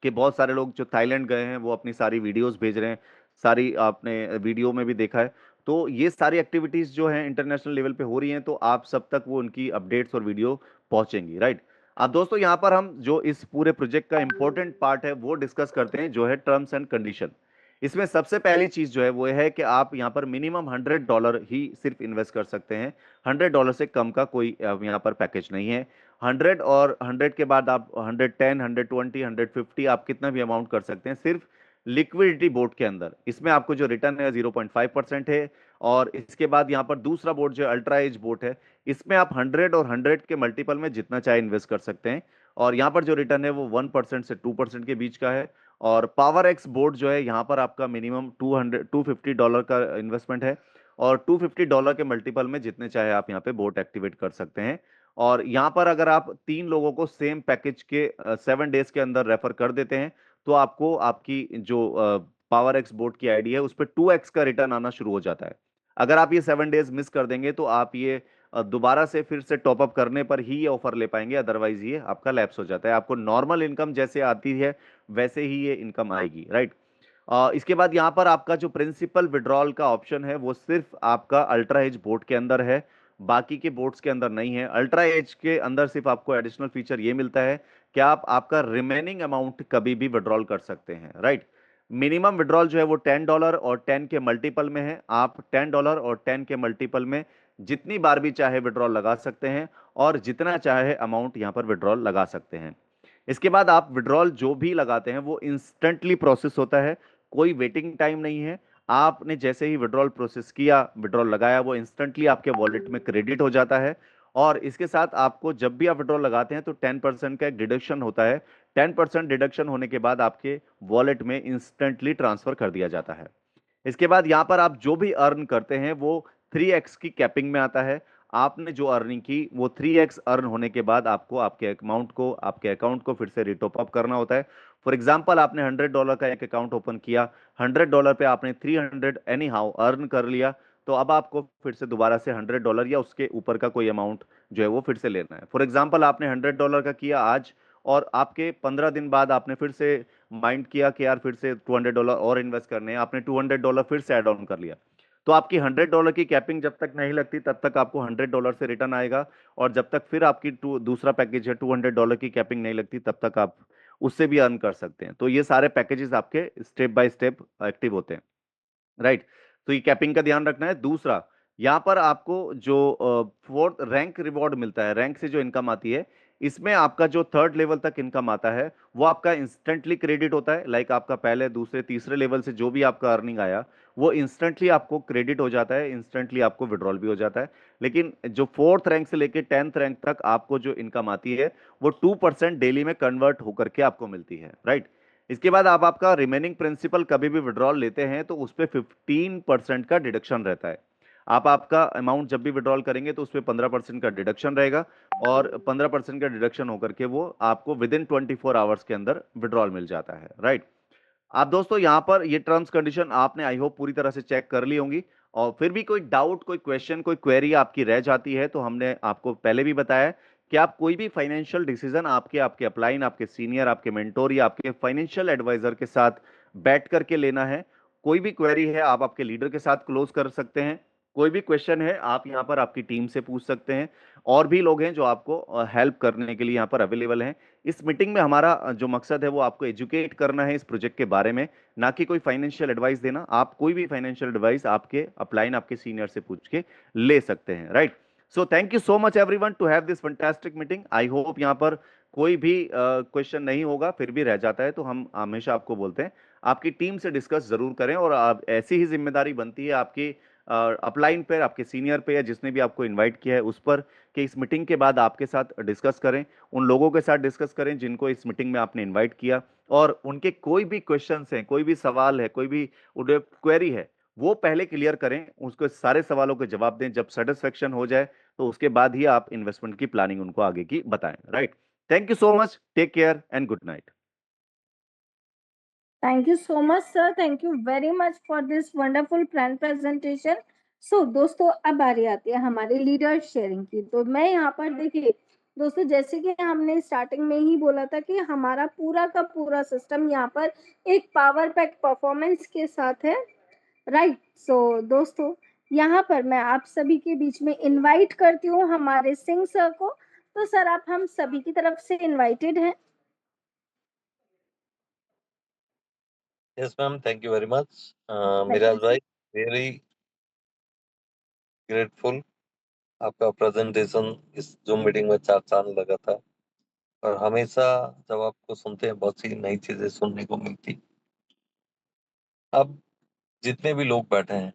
कि बहुत सारे लोग जो थाईलैंड गए हैं वो अपनी सारी वीडियोस भेज रहे हैं, सारी आपने वीडियो में भी देखा है। तो ये सारी एक्टिविटीज जो हैं इंटरनेशनल लेवल पे हो रही हैं, तो आप सब तक वो उनकी अपडेट्स और वीडियो पहुंचेंगी, राइट। अब दोस्तों यहाँ पर हम जो इस पूरे प्रोजेक्ट का इंपॉर्टेंट पार्ट है वो डिस्कस करते हैं, जो है टर्म्स एंड कंडीशन। इसमें सबसे पहली चीज जो है वो है कि आप यहाँ पर मिनिमम $100 ही सिर्फ इन्वेस्ट कर सकते हैं, $100 से कम का कोई यहाँ पर पैकेज नहीं है। 100 और 100 के बाद आप 110, 120, 150 आप कितना भी अमाउंट कर सकते हैं सिर्फ लिक्विडिटी बोर्ड के अंदर। इसमें आपको जो रिटर्न है 0.5% है। और इसके बाद यहाँ पर दूसरा बोर्ड जो अल्ट्रा एज बोर्ड है, इसमें आप 100 और 100 के मल्टीपल में जितना चाहे इन्वेस्ट कर सकते हैं। और यहाँ पर जो रिटर्न है वो 1% से 2% के बीच का है। और पावर एक्स बोर्ड जो है, यहाँ पर आपका मिनिमम $250 का इन्वेस्टमेंट है। और $250 के मल्टीपल में जितने चाहे आप यहाँ पे बोर्ड एक्टिवेट कर सकते हैं। और यहाँ पर अगर आप 3 लोगों को सेम पैकेज के 7 डेज के अंदर रेफर कर देते हैं, तो आपको आपकी जो पावर एक्स बोर्ड की आईडी है उस पर 2x का रिटर्न आना शुरू हो जाता है। अगर आप ये 7 डेज मिस कर देंगे तो आप ये दोबारा से फिर से टॉपअप करने पर ही ये ऑफर ले पाएंगे, अदरवाइज ये आपका लैप्स हो जाता है। आपको नॉर्मल इनकम जैसे आती है वैसे ही ये इनकम आएगी, राइट। इसके बाद यहाँ पर आपका जो प्रिंसिपल विड्रॉल का ऑप्शन है वो सिर्फ आपका अल्ट्रा एज बोर्ड के अंदर है, बाकी के बोर्ड्स के अंदर नहीं है। अल्ट्रा एज के अंदर सिर्फ आपको एडिशनल फीचर ये मिलता है कि आप आपका रिमेनिंग अमाउंट कभी भी विड्रॉल कर सकते हैं, राइट। मिनिमम विड्रॉल जो है वो $10 और 10 के मल्टीपल में है। आप $10 और 10 के मल्टीपल में जितनी बार भी चाहे विड्रॉल लगा सकते हैं और जितना चाहे अमाउंट यहां पर विड्रॉल लगा सकते हैं। इसके बाद आप विड्रॉल जो भी लगाते हैं वो इंस्टेंटली प्रोसेस होता है, कोई वेटिंग टाइम नहीं है। आपने जैसे ही विड्रॉल प्रोसेस किया, विड्रॉल लगाया, वो इंस्टेंटली आपके वॉलेट में क्रेडिट हो जाता है। और इसके साथ आपको जब भी आप विड्रॉल लगाते हैं तो 10% का एक डिडक्शन होता है। 10% डिडक्शन होने के बाद आपके वॉलेट में इंस्टेंटली ट्रांसफर कर दिया जाता है। इसके बाद यहां पर आप जो भी अर्न करते हैं वो 3x की कैपिंग में आता है। आपने जो अर्निंग की वो 3x अर्न होने के बाद आपको आपके अकाउंट को फिर से रिटॉप अप करना होता है। फॉर एग्जाम्पल, आपने $100 का एक अकाउंट ओपन किया, $100 पे आपने 300 एनी हाउ अर्न कर लिया, तो अब आपको फिर से दोबारा से $100 या उसके ऊपर का कोई अमाउंट जो है वो फिर से लेना है। फॉर एग्जाम्पल, आपने $100 का किया आज, और आपके 15 दिन बाद आपने फिर से माइंड किया कि यार फिर से $200 और इन्वेस्ट करने हैं, आपने $200 फिर से ऐड ऑन कर लिया। तो आपकी $100 की कैपिंग जब तक नहीं लगती तब तक आपको $100 से रिटर्न आएगा। और जब तक फिर आपकी दूसरा पैकेज है $200 की कैपिंग नहीं लगती तब तक आप उससे भी अर्न कर सकते हैं। तो ये सारे पैकेजेस आपके स्टेप बाय स्टेप एक्टिव होते हैं, राइट। तो ये कैपिंग का ध्यान रखना है। दूसरा, यहां पर आपको जो फोर्थ रैंक रिवॉर्ड मिलता है, रैंक से जो इनकम आती है, इसमें आपका जो थर्ड लेवल तक इनकम आता है वो आपका इंस्टेंटली क्रेडिट होता है। लाइक आपका पहले दूसरे तीसरे लेवल से जो भी आपका अर्निंग आया वो इंस्टेंटली आपको क्रेडिट हो जाता है, इंस्टेंटली आपको विड्रॉल भी हो जाता है। लेकिन जो फोर्थ रैंक से लेकर 10th रैंक तक आपको जो इनकम आती है वो 2% डेली में कन्वर्ट होकर के आपको मिलती है, राइट। इसके बाद आप आपका रिमेनिंग प्रिंसिपल कभी भी विड्रॉल लेते हैं तो उस पर 15% का डिडक्शन रहता है। आप आपका अमाउंट जब भी विड्रॉल करेंगे तो उस पर 15% का डिडक्शन रहेगा। और 15% का डिडक्शन होकर के वो आपको विद इन 24 आवर्स के अंदर विड्रॉल मिल जाता है, राइट। आप दोस्तों यहां पर ये टर्म्स कंडीशन आपने आई होप पूरी तरह से चेक कर ली होंगी। और फिर भी कोई डाउट, कोई क्वेश्चन, कोई क्वेरी आपकी रह जाती है तो हमने आपको पहले भी बताया है कि आप कोई भी फाइनेंशियल डिसीजन आपके आपके अपलाइन, आपके सीनियर, आपके मेंटोर या आपके फाइनेंशियल एडवाइजर के साथ बैठ करके लेना है। कोई भी क्वेरी है आप आपके लीडर के साथ क्लोज कर सकते हैं। कोई भी क्वेश्चन है आप यहां पर आपकी टीम से पूछ सकते हैं। और भी लोग हैं जो आपको हेल्प करने के लिए यहां पर अवेलेबल हैं। इस मीटिंग में हमारा जो मकसद है वो आपको एजुकेट करना है इस प्रोजेक्ट के बारे में, ना कि कोई फाइनेंशियल एडवाइस देना। आप कोई भी फाइनेंशियल एडवाइस आपके अपलाइन, आपके सीनियर से पूछ के ले सकते हैं, right. So thank you so much everyone to have this fantastic meeting. I hope यहाँ पर कोई भी क्वेश्चन नहीं होगा, फिर भी रह जाता है तो हम हमेशा आपको बोलते हैं आपकी टीम से डिस्कस जरूर करें। और आप ऐसी ही जिम्मेदारी बनती है आपकी अपलाइन पर, आपके सीनियर पे, या जिसने भी आपको इन्वाइट किया है उस पर, कि इस मीटिंग के बाद आपके साथ डिस्कस करें, उन लोगों के साथ डिस्कस करें जिनको इस मीटिंग में आपने इनवाइट किया। और उनके कोई भी क्वेश्चंस हैं, कोई भी सवाल है, कोई भी उन्हें क्वेरी है, वो पहले क्लियर करें, उसको सारे सवालों के जवाब दें। जब सेटिस्फेक्शन हो जाए तो उसके बाद ही आप इन्वेस्टमेंट की प्लानिंग उनको आगे की बताएं, right. Thank you so much, take care and good night. Thank you so much, sir. Thank you very much for this wonderful plan presentation. So, दोस्तों अब बारी आती है हमारे लीडर शेयरिंग की। तो मैं यहाँ पर देखिए दोस्तों, जैसे कि हमने स्टार्टिंग में ही बोला था कि हमारा पूरा का पूरा सिस्टम यहाँ पर एक पावर पैक परफॉर्मेंस के साथ है, राइट। सो दोस्तों, यहाँ पर मैं आप सभी के बीच में इनवाइट करती हूँ हमारे सिंह सर को। तो सर, आप हम सभी की तरफ से इनवाइटेड हैं। Yes, ma'am. Thank you very much. Thank you, Miraj sir. bhai, very grateful आपका प्रेजेंटेशन इस जूम मीटिंग में चार चांद लगा था। और हमेशा जब आपको सुनते हैं बहुत सी नई चीजें सुनने को मिलती। अब जितने भी लोग बैठे हैं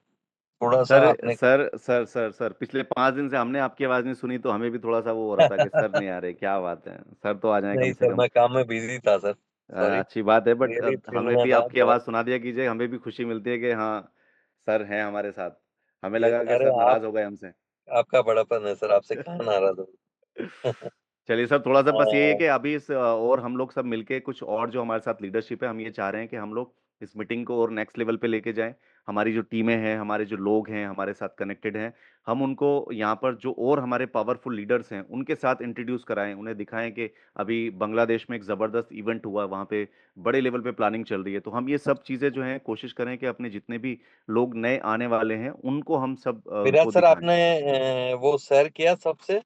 थोड़ा सा सर अपने सर सर सर सर पिछले 5 दिन से हमने आपकी आवाज नहीं सुनी, तो हमें भी थोड़ा सा वो हो रहा था कि सर नहीं आ रहे, क्या बात है, सर तो आ जाए कम नहीं से सर, कम। मैं काम में बिजी था सर। सॉरी। अच्छी बात है, बट रियली फील्ड हमें में भी था आपकी बहुत। आवाज सुना दिया कीजिए, हमें भी खुशी मिलती है कि हाँ सर हैं हमारे साथ। हमें ये लगा कि अरे सर आप, नाराज हो गए हमसे। आपका बड़ापन है सर, आपसे कहाँ नाराज हो। चलिए सर, थोड़ा सा बस ये है हाँ, कि अभी इस और हम लोग सब मिलके कुछ और जो हमारे साथ लीडरशिप है, हम ये चाह रहे हैं कि हम लोग इस मीटिंग को और नेक्स्ट लेवल पे लेके जाएं। हमारी जो टीमें हैं, हमारे जो लोग हैं हमारे साथ कनेक्टेड हैं, हम उनको यहाँ पर जो और हमारे पावरफुल लीडर्स हैं उनके साथ इंट्रोड्यूस कराएं, उन्हें दिखाएं कि अभी बांग्लादेश में एक ज़बरदस्त इवेंट हुआ, वहाँ पे बड़े लेवल पे प्लानिंग चल रही है। तो हम ये सब चीज़ें जो हैं कोशिश करें कि अपने जितने भी लोग नए आने वाले हैं उनको हम सब विराट उनको सर दिखाएं। आपने वो शेयर किया सबसे।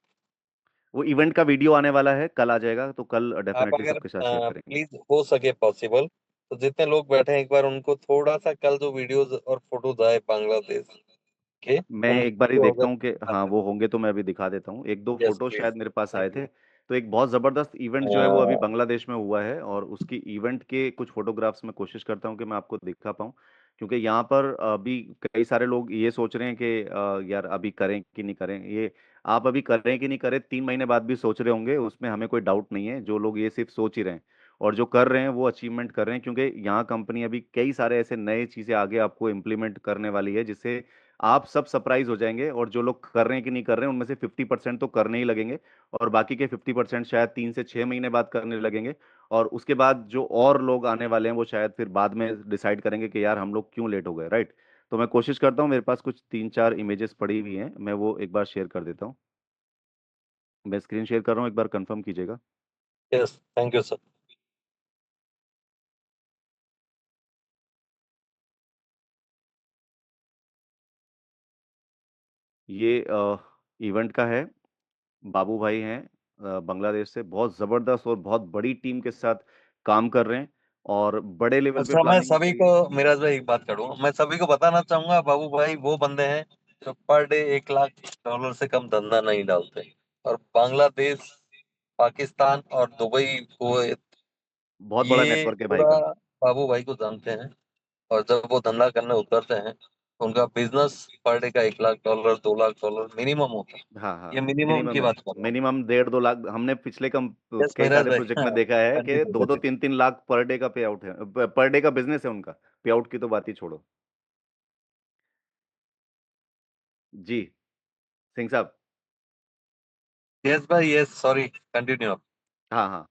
वो इवेंट का वीडियो आने वाला है, कल आ जाएगा, तो कल आप डेफिनेटली अगर सबके साथ शेयर करेंगे। प्लीज हो सके पॉसिबल तो जितने लोग बैठे हैं एक बार उनको थोड़ा सा कल जो वीडियोस और फोटोज आए बांग्लादेश के मैं एक बार ही उनको देखता अगर हूँ कि हाँ वो होंगे तो मैं अभी दिखा देता हूँ, एक दो यस फोटो प्लीज। शायद मेरे पास आए थैंक थे। तो एक बहुत ज़बरदस्त इवेंट जो है वो अभी यू। बांग्लादेश में हुआ है, और उसकी इवेंट के कुछ फोटोग्राफ्स मैं कोशिश करता हूँ कि मैं आपको दिखा पाऊँ। क्योंकि यहाँ पर अभी कई सारे लोग ये सोच रहे हैं कि यार अभी करें कि नहीं करें ये। आप अभी करें कि नहीं करें 3 महीने बाद भी सोच रहे होंगे, उसमें हमें कोई डाउट नहीं है। जो लोग ये सिर्फ सोच ही रहे हैं और जो कर रहे हैं वो अचीवमेंट कर रहे हैं, क्योंकि यहाँ कंपनी अभी कई सारे ऐसे नए चीज़ें आगे आपको इम्प्लीमेंट करने वाली है जिससे आप सब सरप्राइज हो जाएंगे। और जो लोग कर रहे हैं कि नहीं कर रहे हैं उनमें से 50% तो करने ही लगेंगे, और बाकी के 50% शायद 3 से 6 महीने बाद करने लगेंगे। और उसके बाद जो और लोग आने वाले हैं वो शायद फिर बाद में डिसाइड करेंगे कि यार हम लोग क्यों लेट हो गए, राइट। तो मैं कोशिश करता हूँ, मेरे पास कुछ 3 4 इमेजेस पड़ी हुई हैं, मैं वो एक बार शेयर कर देता हूँ। मैं स्क्रीन शेयर कर रहा हूँ, एक बार कंफर्म कीजिएगा। Yes thank you sir. ये इवेंट का है, बाबू भाई हैं बांग्लादेश से, बहुत ज़बरदस्त और बहुत बड़ी टीम के साथ काम कर रहे हैं, और बड़े लेवल पे अच्छा मैं प्लानिंग हो सभी रही को, है। मिराज भाई एक बात करूँ, मैं सभी को बताना चाहूंगा बाबू भाई वो बंदे हैं जो पर डे 1 लाख डॉलर से कम धंधा नहीं डालते। और बांग्लादेश, पाकिस्तान और दुबई, कुवैत, बहुत बड़ा ये नेटवर्क है भाई पूरा का। बाबू भाई को जानते हैं। और जब वो धंधा करने उतरते हैं तो उनका बिजनेस पर डे का 1 lakh dollar 2 lakh dollar minimum होता है। हाँ हाँ ये हाँ, मिनिमम की मिनिमम है। बात कर रहा हूँ। मिनिमम 1.5 2 लाख हमने पिछले कम यस कई मिराज सारे भाई, प्रोजेक्ट हाँ में देखा है कि कंटिन्यू दो दो करिए। तीन तीन लाख पर डे का पे आउट है, पर डे का बिजनेस है उनका। पे आउट की तो बात ही छोड़ो। जी, सिंह साहब। यस भाई यस, सॉरी कंटिन्यू आप। हाँ हाँ।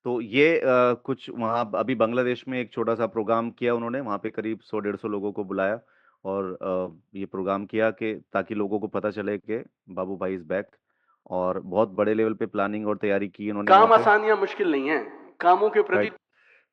तो ये कुछ वहाँ अभी बांग्लादेश में एक छोटा सा प्रोग्राम किया उन्होंने, वहाँ पे करीब 100 150 लोगों को बुलाया, और ये प्रोग्राम किया कि ताकि लोगों को पता चले कि बाबू भाई इज बैक। और बहुत बड़े लेवल पे प्लानिंग और तैयारी की उन्होंने वहाँ काम पे, आसान या मुश्किल नहीं है, कामों के प्रति। राइट।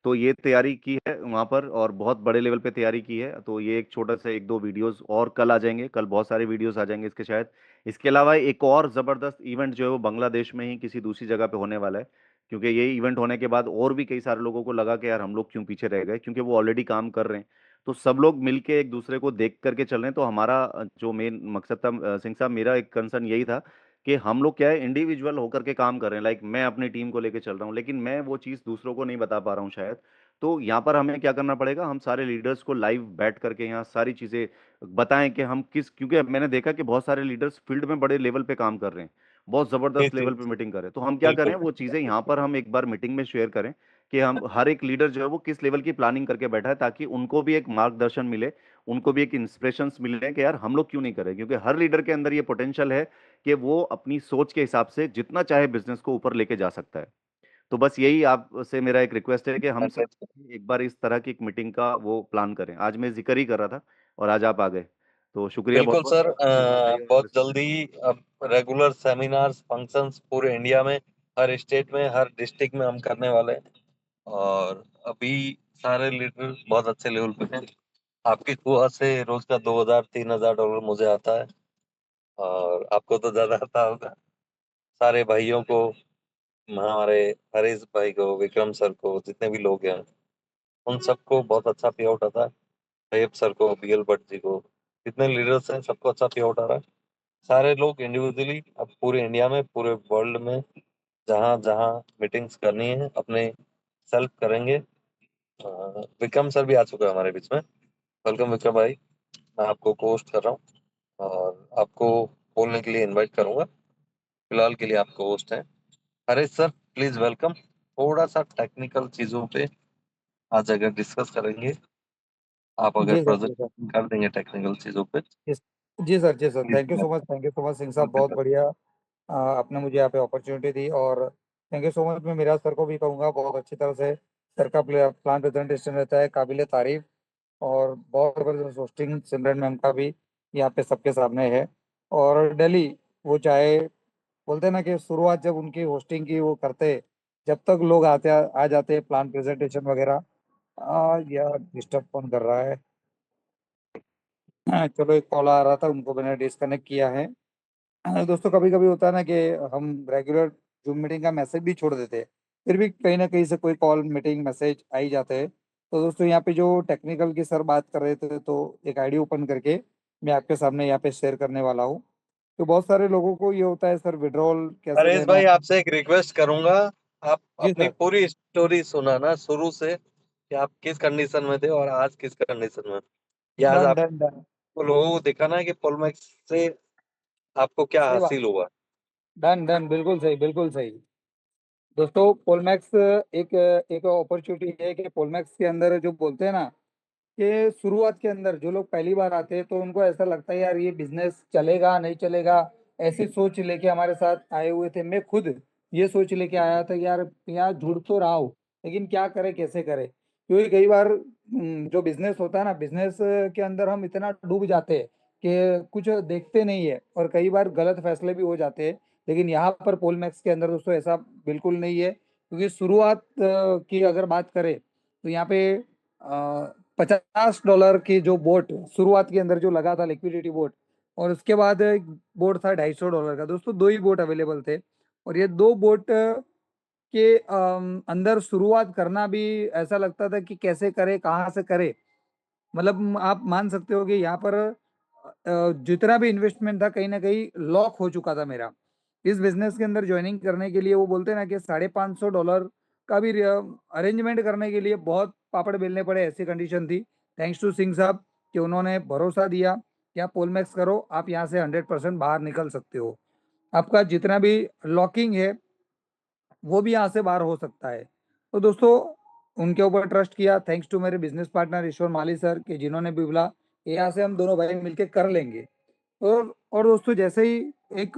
तो ये तैयारी की है वहाँ पर, और बहुत बड़े लेवल पे तैयारी की है। तो ये एक छोटा सा एक दो वीडियोस और कल आ जाएंगे, कल बहुत सारे वीडियोस आ जाएंगे इसके शायद। इसके अलावा एक और ज़बरदस्त इवेंट जो है वो बांग्लादेश में ही किसी दूसरी जगह पे होने वाला है, क्योंकि ये इवेंट होने के बाद और भी कई सारे लोगों को लगा कि यार हम लोग क्यों पीछे रह गए, क्योंकि वो ऑलरेडी काम कर रहे हैं। तो सब लोग मिलके एक दूसरे को देख करके चल रहे हैं। तो हमारा जो मेन मकसद था सिंह साहब, मेरा एक कंसर्न यही था कि हम लोग क्या है इंडिविजुअल होकर के काम कर रहे हैं, लाइक मैं अपनी टीम को लेके चल रहा हूँ, लेकिन मैं वो चीज़ दूसरों को नहीं बता पा रहा हूँ शायद। तो यहाँ पर हमें क्या करना पड़ेगा, हम सारे लीडर्स को लाइव बैठ करके यहाँ सारी चीज़ें बताएं कि हम किस, क्योंकि मैंने देखा कि बहुत सारे लीडर्स फील्ड में बड़े लेवल पे काम कर रहे हैं, बहुत जी ज़बरदस्त जी लेवल पे मीटिंग कर रहे हैं। तो हम क्या करें, बिल्कुल। वो चीज़ें यहाँ पर हम एक बार मीटिंग में शेयर करें कि हम हर एक लीडर जो है वो किस लेवल की प्लानिंग करके बैठा है, ताकि उनको भी एक मार्गदर्शन मिले, उनको भी एक इंस्पिरेशन मिले कि यार हम लोग क्यों नहीं करें। क्योंकि हर लीडर के अंदर ये पोटेंशियल है कि वो अपनी सोच के हिसाब से जितना चाहे बिजनेस को ऊपर लेके जा सकता है। तो बस यही आपसे मेरा एक रिक्वेस्ट है कि हम सब 100। एक बार इस तरह की एक मीटिंग का वो प्लान करें। आज मैं जिक्र ही कर रहा था और आज आप आ गए, तो शुक्रिया बहुत बिल्कुल बहुत। सर, विराट भाई बहुत और जल्दी अब रेगुलर सेमिनार्स फंक्शंस पूरे इंडिया में, हर स्टेट में, हर डिस्ट्रिक्ट में हम करने वाले हैं। और अभी सारे लीडर बहुत अच्छे लेवल पे हैं। आपकी दुआ से रोज का 2,000 3,000 डॉलर मुझे आता है, और आपको तो ज्यादा आता होगा। सारे भाइयों को, हमारे हरीश भाई को, विक्रम सर को, जितने भी लोग हैं उन सबको बहुत अच्छा पे आउट आता है। तैयब सर को, बीएल भट्ट जी को, जितने लीडर्स हैं सबको अच्छा पे आउट आ रहा है। सारे लोग इंडिविजुअली अब पूरे इंडिया में, पूरे वर्ल्ड में जहाँ जहाँ मीटिंग्स करनी है अपने सेल्फ करेंगे। विक्रम सर भी आ चुका है हमारे बीच में। वेलकम विक्रम भाई। मैं आपको होस्ट कर रहा हूँ और आपको बोलने के लिए इनवाइट करूंगा। फिलहाल के लिए आपको होस्ट हैं हरीश सर, प्लीज वेलकम। थोड़ा सा टेक्निकल चीजों पे आज अगर डिस्कस करेंगे, आप अगर जी सर, जी सर, प्रेजेंटेशन कर देंगे टेक्निकल चीजों पे जी जी सर, जी sir, please. Thank you so much Singh साहब, ओके बहुत सर। बढ़िया। आपने मुझे यहाँ पे अपॉर्चुनिटी दी, और थैंक यू सो मच। मैं मेरा सर को भी कहूँगा, बहुत अच्छी तरह से सर का प्लान प्रेजेंटेशन रहता है, काबिल तारीफ। और बहुत जबरदस्त होस्टिंग सिमरन मैम का भी यहाँ पे सबके सामने है। और दिल्ली, वो चाहे बोलते हैं ना कि शुरुआत जब उनकी होस्टिंग की वो करते, जब तक लोग आ जाते हैं प्लान प्रेजेंटेशन वगैरह। यार डिस्टर्ब कौन कर रहा है? चलो, एक कॉल आ रहा था, उनको मैंने डिस्कनेक्ट किया है। दोस्तों, कभी कभी होता है ना कि हम रेगुलर जूम मीटिंग का मैसेज भी छोड़ देते हैं, फिर भी कहीं ना कहीं से कोई कॉल मीटिंग मैसेज आ ही जाते हैं। तो दोस्तों, यहाँ पे जो टेक्निकल की सर बात कर रहे थे, तो एक आईडी ओपन करके मैं आपके सामने यहाँ पे शेयर करने वाला हूँ। तो बहुत सारे लोगों को ये होता है, सर विड्रॉल कैसे हरीश लेना भाई, है। आपसे एक रिक्वेस्ट करूंगा। आप जी अपनी सर। पूरी स्टोरी सुनाना शुरू से, कि आप किस कंडीशन में थे और आज किस कंडीशन में। या आज डन आप डन डन। लोगों को दिखाना है कि पोलमैक्स से आपको क्या सही बात। हासिल हुआ। डन डन, बिल्कुल सही, बिल्कुल सही। दोस्तों, पोलमैक्स एक एक अपॉर्चुनिटी है कि पोलमैक्स के अंदर जो बोलते हैं ना कि शुरुआत के अंदर जो लोग पहली बार आते हैं, तो उनको ऐसा लगता है यार ये बिजनेस चलेगा नहीं चलेगा। ऐसी सोच लेके हमारे साथ आए हुए थे। मैं खुद ये सोच लेके आया था यार, यहाँ जुड़ तो रहा हूँ, लेकिन क्या करे, कैसे करे। क्योंकि कई बार जो बिजनेस होता है ना, बिजनेस के अंदर हम इतना डूब जाते हैं कि कुछ देखते नहीं है, और कई बार गलत फैसले भी हो जाते हैं। लेकिन यहाँ पर पोलमैक्स के अंदर दोस्तों ऐसा बिल्कुल नहीं है, क्योंकि शुरुआत की अगर बात करें, तो यहाँ पे $50 की जो बोट शुरुआत के अंदर जो लगा था, लिक्विडिटी बोट, और उसके बाद एक बोट था $250 का। दोस्तों, दो ही बोट अवेलेबल थे, और ये दो बोट के अंदर शुरुआत करना भी ऐसा लगता था कि कैसे करे, कहाँ से करे। मतलब आप मान सकते हो कि यहाँ पर जितना भी इन्वेस्टमेंट था, कहीं ना कहीं लॉक हो चुका था मेरा। इस बिजनेस के अंदर ज्वाइनिंग करने के लिए वो बोलते हैं ना कि $550 का भी अरेंजमेंट करने के लिए बहुत पापड़ बेलने पड़े, ऐसी कंडीशन थी। थैंक्स टू सिंह साहब कि उन्होंने भरोसा दिया कि आप पोलमैक्स करो, आप यहाँ से 100% बाहर निकल सकते हो। आपका जितना भी लॉकिंग है, वो भी यहाँ से बाहर हो सकता है। तो दोस्तों, उनके ऊपर ट्रस्ट किया। थैंक्स टू मेरे बिजनेस पार्टनर ईश्वर माली सर, कि जिन्होंने भी बोला कि यहाँ से हम दोनों भाई मिलके कर लेंगे। और दोस्तों, जैसे ही एक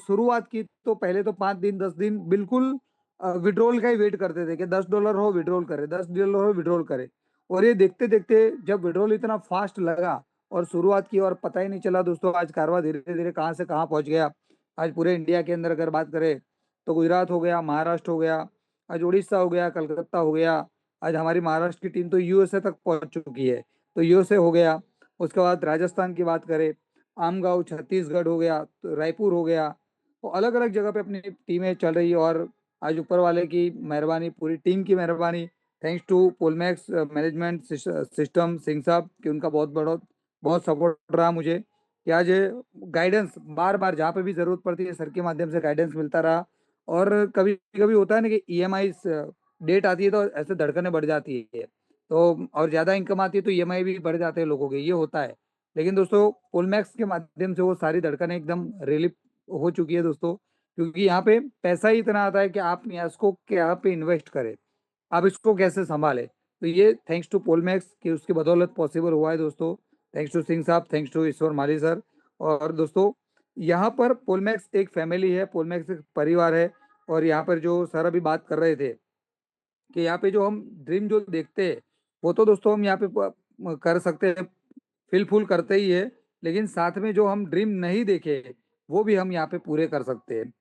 शुरुआत की, तो पहले तो 5 दिन 10 दिन बिल्कुल विड्रॉल का ही वेट करते थे कि $10 हो विड्रॉल करे, $10 हो विड्रॉल करे। और ये देखते देखते जब विड्रॉल इतना फास्ट लगा और शुरुआत की, और पता ही नहीं चला दोस्तों, आज कारवा धीरे धीरे कहाँ से कहाँ पहुंच गया। आज पूरे इंडिया के अंदर अगर बात करें, तो गुजरात हो गया, महाराष्ट्र हो गया, आज उड़ीसा हो गया, कलकत्ता हो गया। आज हमारी महाराष्ट्र की टीम तो यूएसए तक पहुंच चुकी है, तो यूएसए हो गया। उसके बाद राजस्थान की बात करें, आमगांव छत्तीसगढ़ हो गया, तो रायपुर हो गया। तो अलग अलग जगह पे अपनी टीमें चल रही है, और आज ऊपर वाले की मेहरबानी, पूरी टीम की मेहरबानी, thanks to Polmax management system Singh साहब, कि उनका बहुत बड़ा बहुत सपोर्ट रहा मुझे, कि आज गाइडेंस बार बार जहाँ पे भी जरूरत पड़ती है, सर के माध्यम से गाइडेंस मिलता रहा। और कभी कभी होता है ना कि ईएमआई डेट आती है, तो ऐसे धड़कनें बढ़ जाती है, तो और ज़्यादा इनकम आती है तो ईएमआई भी बढ़ जाते हैं लोगों के, ये होता है। लेकिन दोस्तों, पोलमैक्स के माध्यम से वो सारी धड़कनें एकदम रिलीफ हो चुकी है दोस्तों। क्योंकि यहाँ पे पैसा ही इतना आता है कि आप यहाँ इसको क्या पे इन्वेस्ट करें, आप इसको कैसे संभालें। तो ये थैंक्स टू पोलमैक्स कि उसकी बदौलत पॉसिबल हुआ है दोस्तों। थैंक्स टू सिंह साहब, thanks to Ishwar Mali sir. और दोस्तों, यहाँ पर पोलमैक्स एक फैमिली है, पोलमैक्स एक परिवार है। और यहाँ पर जो सर अभी बात कर रहे थे कि यहाँ पे जो हम ड्रीम जो देखते हैं, वो तो दोस्तों हम यहाँ पे कर सकते हैं, फिल करते ही है। लेकिन साथ में जो हम ड्रीम नहीं देखे, वो भी हम यहाँ पे पूरे कर सकते हैं।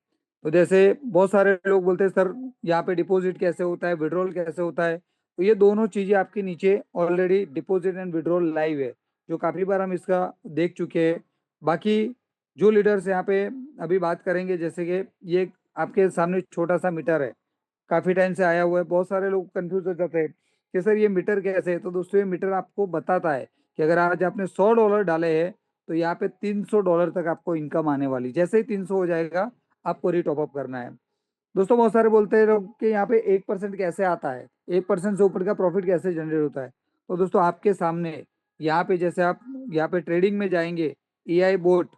तो जैसे बहुत सारे लोग बोलते हैं सर, यहाँ पे डिपॉजिट कैसे होता है, विड्रॉल कैसे होता है। तो ये दोनों चीजें आपके नीचे already deposit and withdrawal live है, जो काफी बार हम इसका देख चुके हैं। बाकी जो लीडर्स यहाँ पे अभी बात करेंगे, जैसे कि ये आपके सामने छोटा सा मीटर है, काफी टाइम से आया हुआ है। बहुत सारे लोग कंफ्यूज हो जाते हैं कि सर ये मीटर कैसे है। तो दोस्तों, ये मीटर आपको बताता है कि अगर आज आपने $100 डाले हैं, तो यहाँ पे $300 तक आपको इनकम आने वाली। जैसे ही 300 हो जाएगा आपको रीटॉप अप करना है। दोस्तों बहुत सारे बोलते हैं लोग कि यहाँ पे 1% कैसे आता है, 1% से ऊपर का प्रॉफिट कैसे जनरेट होता है। तो दोस्तों आपके सामने यहाँ पे जैसे आप यहाँ पे ट्रेडिंग में जाएंगे, एआई बोट,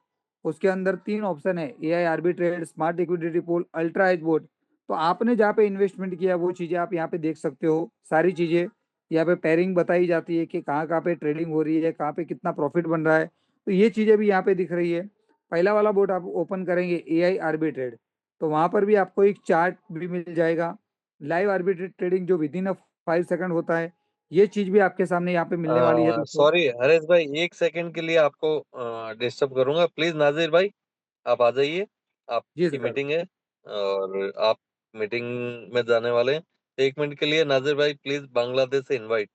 उसके अंदर 3 ऑप्शन है, AI arbitrage, smart liquidity pool, ultra edge bot. तो आपने जहाँ पे इन्वेस्टमेंट किया वो चीजें आप यहाँ पे देख सकते हो। सारी चीजें यहाँ पे पेयरिंग बताई जाती है कि कहाँ कहाँ पे ट्रेडिंग हो रही है, कहाँ पे कितना प्रॉफिट बन रहा है। तो ये चीजें भी यहाँ पे दिख रही है। पहला वाला बोट आप ओपन करेंगे एआई आर्बिट्रेड, तो वहां पर भी आपको एक चार्ट भी मिल जाएगा, लाइव आर्बिट्रेज ट्रेडिंग जो विदिन 5 सेकंड होता है। ये चीज भी आपके सामने यहाँ पे मिलने वाली है दोस्तों। सॉरी हरेश भाई, 1 सेकंड के लिए आपको डिस्टर्ब करूंगा। प्लीज नाजिर भाई आप आ जाइए, जी आपकी सर। मीटिंग है और आप मीटिंग में जाने वाले हैं। 1 मिनट के लिए नाजिर भाई प्लीज बांग्लादेश से इनवाइट।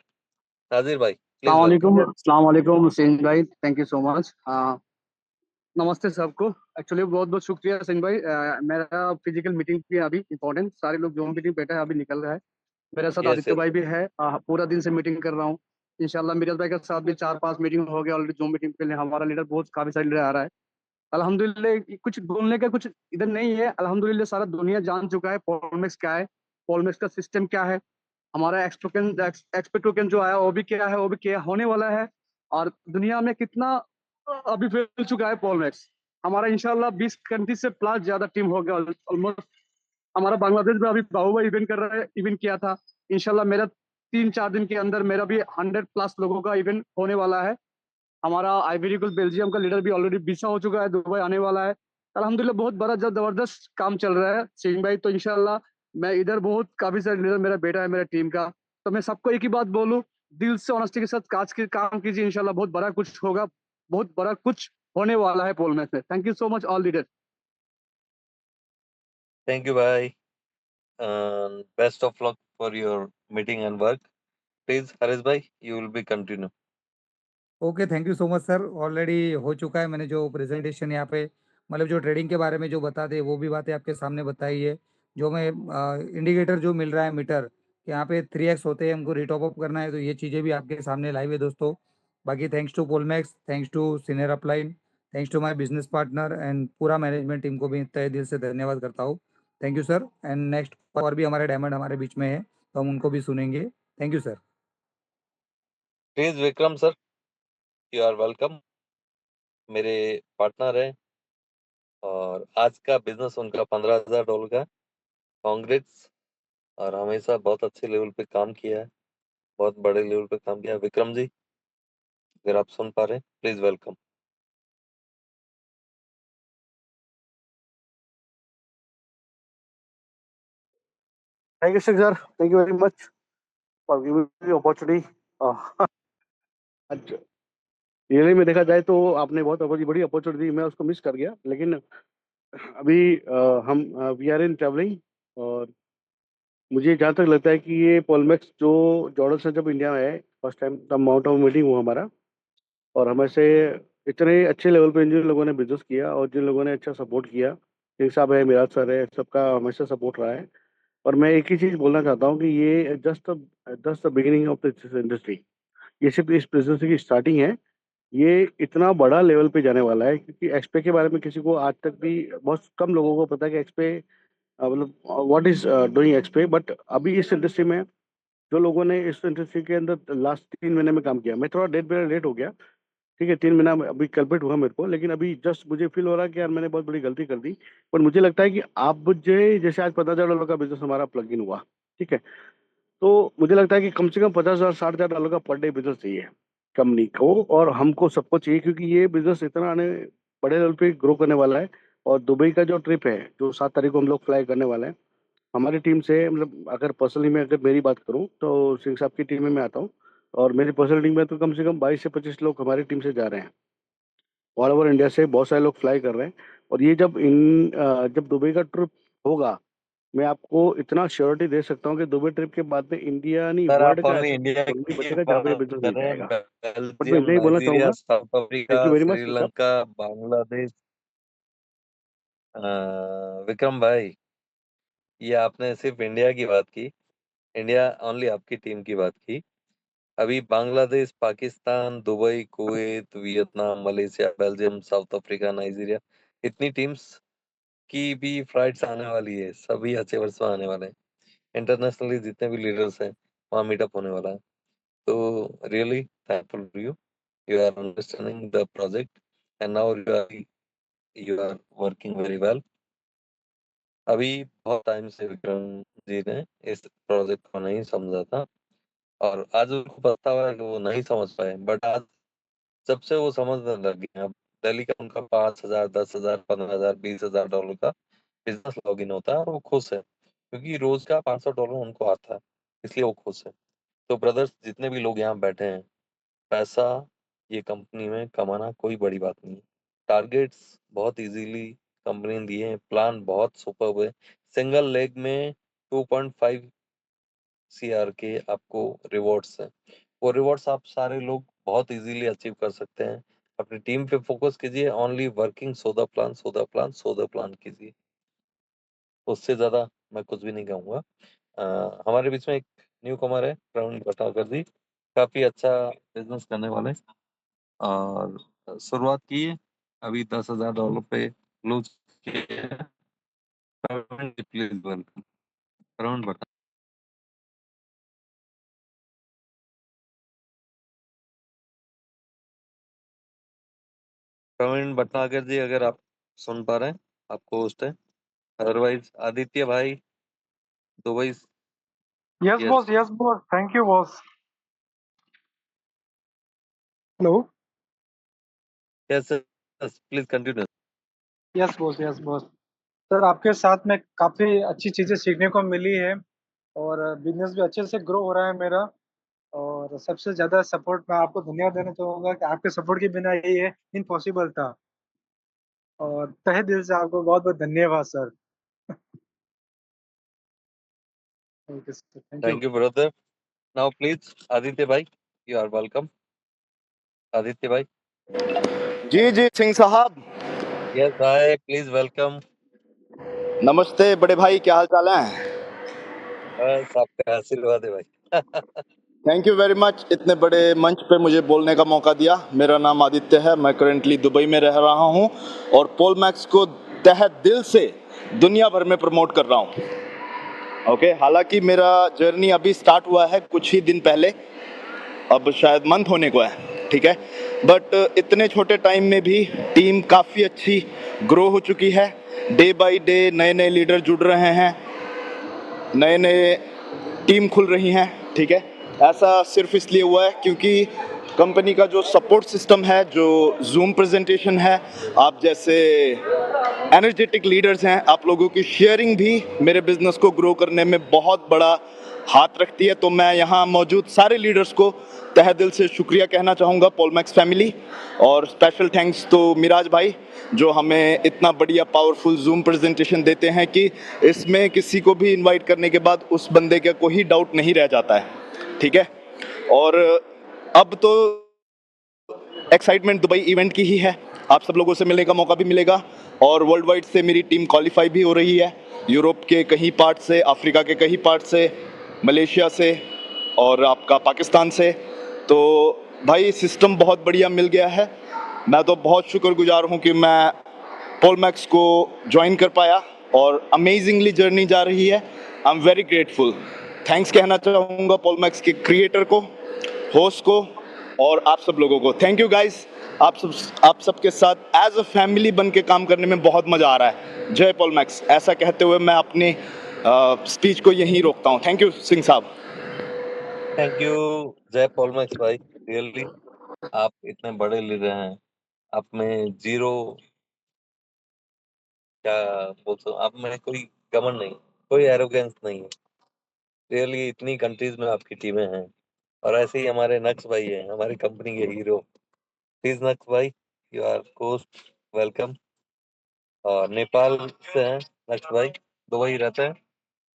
नाजिर भाई प्लीज वेलकम। अस्सलाम वालेकुम हुसैन भाई, थैंक यू सो मच। नमस्ते सबको। एक्चुअली बहुत बहुत शुक्रिया हुसैन भाई। मेरा फिजिकल मीटिंग भी है अभी इम्पोर्टेंट, सारे लोग जो मीटिंग बैठा है अभी निकल रहा है। मेरे साथ यस आदित्य यस। भाई भी है। पूरा दिन से मीटिंग कर रहा हूँ। इंशाल्लाह मिराज भाई के साथ भी 4-5 मीटिंग हो गया ऑलरेडी। जो मीटिंग के लिए हमारा लीडर बहुत काफी सारे लीडर आ रहा है। अल्हम्दुलिल्लाह कुछ बोलने का कुछ इधर नहीं है। अल्हम्दुलिल्लाह सारा दुनिया जान चुका है पॉलमेक्स क्या है, पॉलमेक्स का सिस्टम क्या है, हमारा एक्सपो टोकन जो आया वो भी क्या है, वो भी क्या होने वाला है, और दुनिया में कितना अभी फैल चुका है पॉलमेक्स। हमारा इंशाल्लाह 20 कंट्री से प्लस ज्यादा टीम हो गया ऑलमोस्ट। हमारा बांग्लादेश में अभी बाहुबा इवेंट कर रहा है, इवेंट किया था। इंशाल्लाह मेरा 3-4 दिन के अंदर मेरा भी 100+ लोगों का इवेंट होने वाला है। हमारा आइवरी कोस्ट बेल्जियम का लीडर भी ऑलरेडी वीसा हो चुका है, दुबई आने वाला है। अल्हम्दुलिल्लाह बहुत बड़ा जबरदस्त काम चल रहा है सिंह भाई। तो इंशाल्लाह मैं इधर बहुत काफी सारे लीडर, मेरा बेटा है मेरा टीम का। तो मैं सबको एक ही बात बोलूं, दिल से ऑनेस्टी के साथ काम कीजिए। इंशाल्लाह बहुत बड़ा कुछ होगा, बहुत बड़ा कुछ होने वाला है पोल मैच में। Thank you so much all leader. Thank you भाई, best of luck for your meeting and work. Please Haresh भाई you will be continue. Okay, thank you so much sir. Already हो चुका है, मैंने जो प्रेजेंटेशन यहाँ पे मतलब जो ट्रेडिंग के बारे में जो बताते वो भी बातें आपके सामने बताई है। जो मैं इंडिकेटर जो मिल रहा है मीटर कि यहाँ पे 3x होते हैं, हमको रिटॉप अप करना है, तो ये चीज़ें भी आपके सामने लाइव है दोस्तों। बाकी thanks to Polmax, thanks to senior upline, thanks to my business partner and पूरा मैनेजमेंट टीम को भी तहे दिल से धन्यवाद करता हूँ। Thank you sir. And next और भी हमारे डायमंड हमारे बीच में है, तो हम उनको भी सुनेंगे। Thank you sir. Please Vikram sir, you are welcome. मेरे पार्टनर हैं और आज का बिजनेस उनका $15,000 का। कांग्रेट्स। और हमेशा बहुत अच्छे लेवल पे काम किया है, बहुत बड़े लेवल पे काम किया है। विक्रम जी अगर आप सुन पा रहे हैं please welcome. Thank you, sir. Thank you very much for giving me the opportunity. आज रियली में देखा जाए तो आपने बहुत बड़ी अपॉर्चुनिटी दी, मैं उसको मिस कर गया। लेकिन अभी हम वी आर इन ट्रैवलिंग, और मुझे जहाँ तक लगता है कि ये पॉलमेक्स जो जॉर्डन से जब इंडिया में है फर्स्ट टाइम, तब माउंट ऑफ मीटिंग हुआ हमारा। और हमें से इतने अच्छे लेवल पे जिन लोगों ने बिजनेस किया और जिन लोगों ने अच्छा सपोर्ट किया, शेख साहब है, मिराज सर है, सबका हमेशा सपोर्ट रहा है। और मैं एक ही चीज़ बोलना चाहता हूँ कि ये just the beginning of this industry. ये सिर्फ इस बिजनेस की स्टार्टिंग है। ये इतना बड़ा लेवल पे जाने वाला है, क्योंकि एक्सपे के बारे में किसी को आज तक भी बहुत कम लोगों को पता है कि एक्सपे मतलब व्हाट इज डूइंग एक्सपे। बट अभी इस इंडस्ट्री में जो लोगों ने इस इंडस्ट्री के अंदर लास्ट 3 महीने में काम किया, मैं थोड़ा मेरा लेट हो गया, ठीक है, 3 महीना अभी कल्पिट हुआ मेरे को, लेकिन अभी जस्ट मुझे फील हो रहा है कि यार मैंने बहुत बड़ी गलती कर दी। पर मुझे लगता है कि आप मुझे जैसे आज $50,000 का बिजनेस हमारा प्लग इन हुआ, ठीक है, तो मुझे लगता है कि कम से कम 50,000 $60,000 का पर डे बिजनेस चाहिए कंपनी को, और हमको सबको चाहिए, क्योंकि ये बिजनेस इतना आने बड़े लेवल पे ग्रो करने वाला है। और दुबई का जो ट्रिप है जो 7 तारीख को हम लोग फ्लाई करने वाले हैं हमारी टीम से, मतलब अगर पर्सनली मैं अगर मेरी बात करूं तो सिंह साहब की टीम में मैं आता हूं, और मेरी पर्सनल टीम में तो कम से कम 22 से 25 लोग हमारी टीम से जा रहे हैं। ऑल ओवर इंडिया से बहुत सारे लोग फ्लाई कर रहे हैं। और ये जब दुबई का ट्रिप होगा, मैं आपको इतना श्योरिटी दे सकता हूँ कि दुबई ट्रिप के बाद में इंडिया नहीं सर वर्ल्ड आप का ओनली ऐसा इंडिया नहीं की बचेगा जहाँ पे बात बिजनेस कर नहीं रहे हैं, जाएगा। बट मैं बेल्जियम, इतना ही बोलना नाइजीरिया, चाहूंगा। South Africa, thank you very much Singh साहब। श्रीलंका, बांग्लादेश। विक्रम भाई ये आपने सिर्फ इंडिया की बात की, इंडिया ओनली आपकी टीम की बात की। अभी Bangladesh, Pakistan, Dubai, Kuwait, Vietnam, Malaysia, Belgium, south Africa, Nigeria, इतनी टीम्स की भी फ्लाइट्स आने वाली है। सभी अच्छे वर्ष में आने वाले हैं। इंटरनेशनली जितने भी लीडर्स हैं वहाँ मीटअप होने वाला है। तो really thankful to you, you are understanding the project and now you are working very well. अभी बहुत टाइम से विक्रम जी ने इस प्रोजेक्ट को नहीं समझा था और आज उनको पता हुआ है कि वो नहीं समझ पाए, बट आज जब से वो समझने लग गए, अब दिल्ली का उनका 5,000, 10,000, 15,000, $20,000 का बिजनेस लॉगिन होता है और वो खुश है क्योंकि रोज का $500 उनको आता है, इसलिए वो खुश है। तो ब्रदर्स, जितने भी लोग यहाँ बैठे हैं, पैसा ये कंपनी में कमाना कोई बड़ी बात नहीं है। टारगेट्स बहुत इजीली कंपनी ने दिए हैं, प्लान बहुत सुपर्ब है। सिंगल लेग में 2.5 CR के आपको रिवॉर्ड्स हैं। वो रिवॉर्ड्स आप सारे लोग बहुत इजीली अचीव कर सकते हैं। अपनी टीम पे फोकस कीजिए, only working so the plan, so the plan, so the plan कीजिए। उससे ज्यादा मैं कुछ भी नहीं कहूँगा। हमारे बीच में एक न्यू कमर है, प्रवीण भटनागर जी, काफी अच्छा बिजनेस करने वाले हैं और शुरुआत की है, अभी $10,000 पे क्लोज किए हैं। प्रवीण जी, प्लीज वेलकम। प्रवीण भटनागर। प्रवीण भटनागर जी, अगर आप सुन पा रहे हैं, आपको होस्ट है। अदरवाइज आदित्य भाई, Dubai. Yes, yes boss. Yes, boss. Thank you, boss. Hello. Yes, please continue. Yes, boss. Yes, boss. Sir, आपके साथ में काफ़ी अच्छी चीज़ें सीखने को मिली है और बिज़नेस भी अच्छे से ग्रो हो रहा है मेरा। और सबसे ज़्यादा सपोर्ट मैं आपको धन्यवाद देना चाहूँगा कि आपके सपोर्ट के बिना ये इम्पॉसिबल था। और तहे दिल से आपको बहुत-बहुत धन्यवाद sir. Okay sir, thank you. Thank you brother. Now please Aditya भाई, यू आर वेलकम। आदित्य भाई। जी जी सिंह साहब, यस भाई, प्लीज वेलकम। नमस्ते बड़े भाई, क्या हाल चाल है? बस आपका आशीर्वाद है भाई। थैंक यू वेरी मच, इतने बड़े मंच पे मुझे बोलने का मौका दिया। मेरा नाम आदित्य है, मैं करेंटली दुबई में रह रहा हूँ और पोलमैक्स को तहे दिल से दुनिया भर में प्रमोट कर रहा हूँ। ओके, हालांकि मेरा जर्नी अभी स्टार्ट हुआ है कुछ ही दिन पहले, अब शायद मंथ होने को है, ठीक है। बट इतने छोटे टाइम में भी टीम काफ़ी अच्छी ग्रो हो चुकी है। डे बाय डे नए नए लीडर जुड़ रहे हैं, नए नए टीम खुल रही हैं, ठीक है। ऐसा सिर्फ इसलिए हुआ है क्योंकि कंपनी का जो सपोर्ट सिस्टम है, जो जूम प्रेजेंटेशन है, आप जैसे एनर्जेटिक लीडर्स हैं, आप लोगों की शेयरिंग भी मेरे बिजनेस को ग्रो करने में बहुत बड़ा हाथ रखती है। तो मैं यहाँ मौजूद सारे लीडर्स को तहे दिल से शुक्रिया कहना चाहूँगा, पोलमैक्स फैमिली। और स्पेशल थैंक्स तो मिराज भाई, जो हमें इतना बढ़िया पावरफुल जूम प्रेजेंटेशन देते हैं कि इसमें किसी को भी इनवाइट करने के बाद उस बंदे का कोई डाउट नहीं रह जाता है, ठीक है। और अब तो एक्साइटमेंट दुबई इवेंट की ही है, आप सब लोगों से मिलने का मौका भी मिलेगा और वर्ल्ड वाइड से मेरी टीम क्वालिफाई भी हो रही है, यूरोप के कई पार्ट से, अफ्रीका के कई पार्ट से, मलेशिया से और आपका पाकिस्तान से। तो भाई सिस्टम बहुत बढ़िया मिल गया है। मैं तो बहुत शुक्रगुजार हूँ कि मैं पोलमैक्स को ज्वाइन कर पाया और अमेजिंगली जर्नी जा रही है। I am very grateful. Thanks कहना चाहूँगा पोलमैक्स के क्रिएटर को, होस्ट को और आप सब लोगों को। थैंक यू गाइस, आप सबके साथ एज अ फैमिली बन के काम करने में बहुत मज़ा आ रहा है। जय पोलमैक्स, ऐसा कहते हुए मैं अपनी स्पीच को यहीं रोकता हूँ। थैंक यू सिंह साहब। Thank you. जय पॉलमैक्स भाई, रियली आप इतने बड़े लीडर हैं, आप में जीरो, क्या बोलते हो, आप में कोई घमंड नहीं, कोई एरोगेंस नहीं है। रियली इतनी कंट्रीज में आपकी टीमें हैं और ऐसे ही हमारे नक्श भाई हैं, हमारी कंपनी के हीरो। प्लीज नक्श भाई, यू आर कोस्ट वेलकम। और नेपाल से हैं नक्श भाई, दुबई रहते हैं,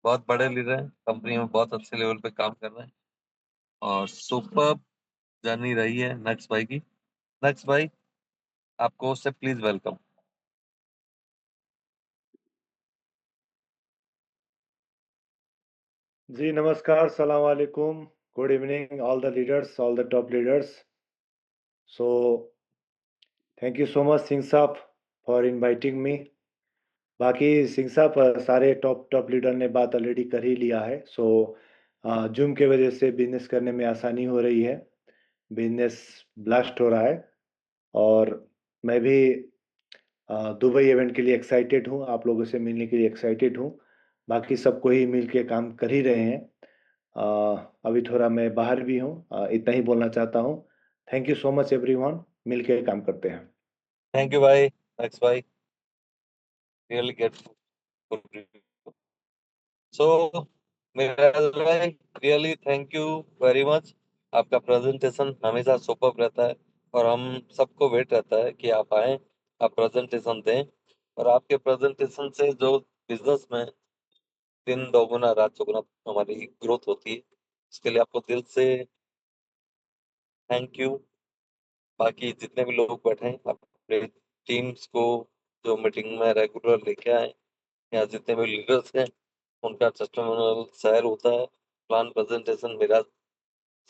बहुत बड़े लीडर हैं, कंपनी में बहुत अच्छे लेवल पे काम कर रहे हैं और सुपर जर्नी रही है नक्श भाई की। नक्श भाई, आपको उससे प्लीज वेलकम। जी नमस्कार, सलाम वालेकुम। Good evening, all the leaders, all the top leaders. So, thank you so much, Singh Saab, for inviting me. बाकी सिंह साहब सारे टॉप लीडर ने बात ऑलरेडी कर ही लिया है. सो जूम के वजह से बिजनेस करने में आसानी हो रही है, बिजनेस ब्लास्ट हो रहा है. और मैं भी दुबई इवेंट के लिए एक्साइटेड हूँ, आप लोगों से मिलने के लिए एक्साइटेड हूँ. बाकी सबको ही मिल के काम कर ही रहे हैं. अभी थोड़ा मैं बाहर भी हूँ, इतना ही बोलना चाहता हूँ. Thank you so much everyone, मिल के काम करते हैं. थैंक यू भाई, एक्स भाई, रियली ग्रेटफुल. सो मेरा भाई, really thank you very much. आपका प्रेजेंटेशन हमेशा सुपर रहता है और हम सबको वेट रहता है कि आप आए, आप प्रेजेंटेशन दें. और आपके प्रेजेंटेशन से जो बिजनेस में दिन दोगुना रात चौगुना हमारी ग्रोथ होती है, इसके लिए आपको दिल से थैंक यू. बाकी जितने भी लोग बैठे हैं, अपने टीम्स को जो मीटिंग में रेगुलर लेके आए, या जितने भी लीडर्स हैं उनका टेस्टिमोनियल शेयर होता है. प्लान प्रेजेंटेशन मेरा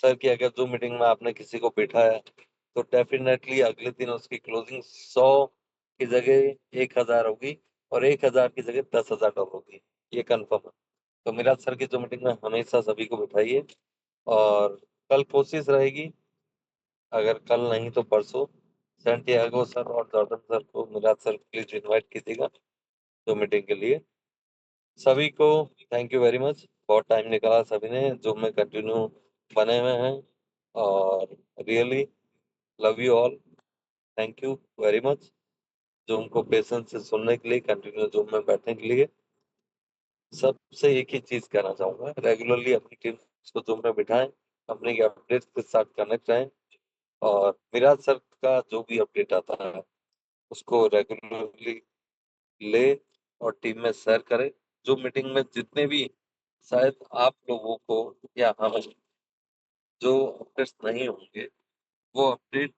सर की अगर जो मीटिंग में आपने किसी को बिठाया तो डेफिनेटली अगले दिन उसकी क्लोजिंग 100 की जगह 1000 होगी और 1000 की जगह 10,000 होगी, ये कंफर्म है. तो मेरा सर की जो मीटिंग में हमेशा सभी को बिठाइए. और कल कोशिश रहेगी, अगर कल नहीं तो परसों, सैंटियागो सर और जॉर्डन सर को मेरा सर प्लीज इनवाइट कीजिएगा जो मीटिंग के लिए. सभी को थैंक यू वेरी मच. बहुत टाइम निकाला सभी ने, जो में कंटिन्यू बने हुए हैं. और really love you all. Thank you very much zoom को पेशेंस से सुनने के लिए, कंटिन्यू जूम में बैठने के लिए. सबसे एक ही चीज कहना चाहूंगा, रेगुलरली अपनी टीम को जूम में बिठाएं, अपने अपडेट्स के साथ कनेक्ट रहें. और विराज सर का जो भी अपडेट आता है उसको रेगुलरली ले और टीम में शेयर करें. जो मीटिंग में जितने भी शायद आप लोगों को या हम जो अपडेट्स नहीं होंगे, वो अपडेट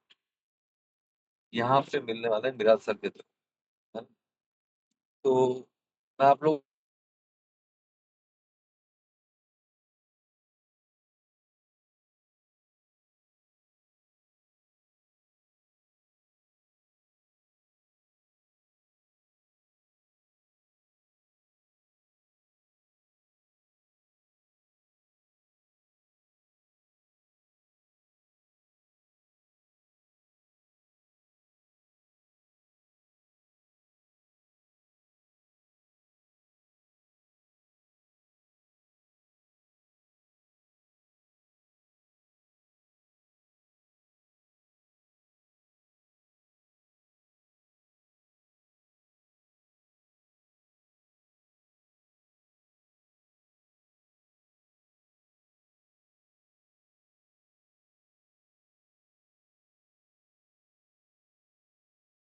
यहाँ पे मिलने वाले हैं विराज सर के थ्रू. तो मैं आप लोग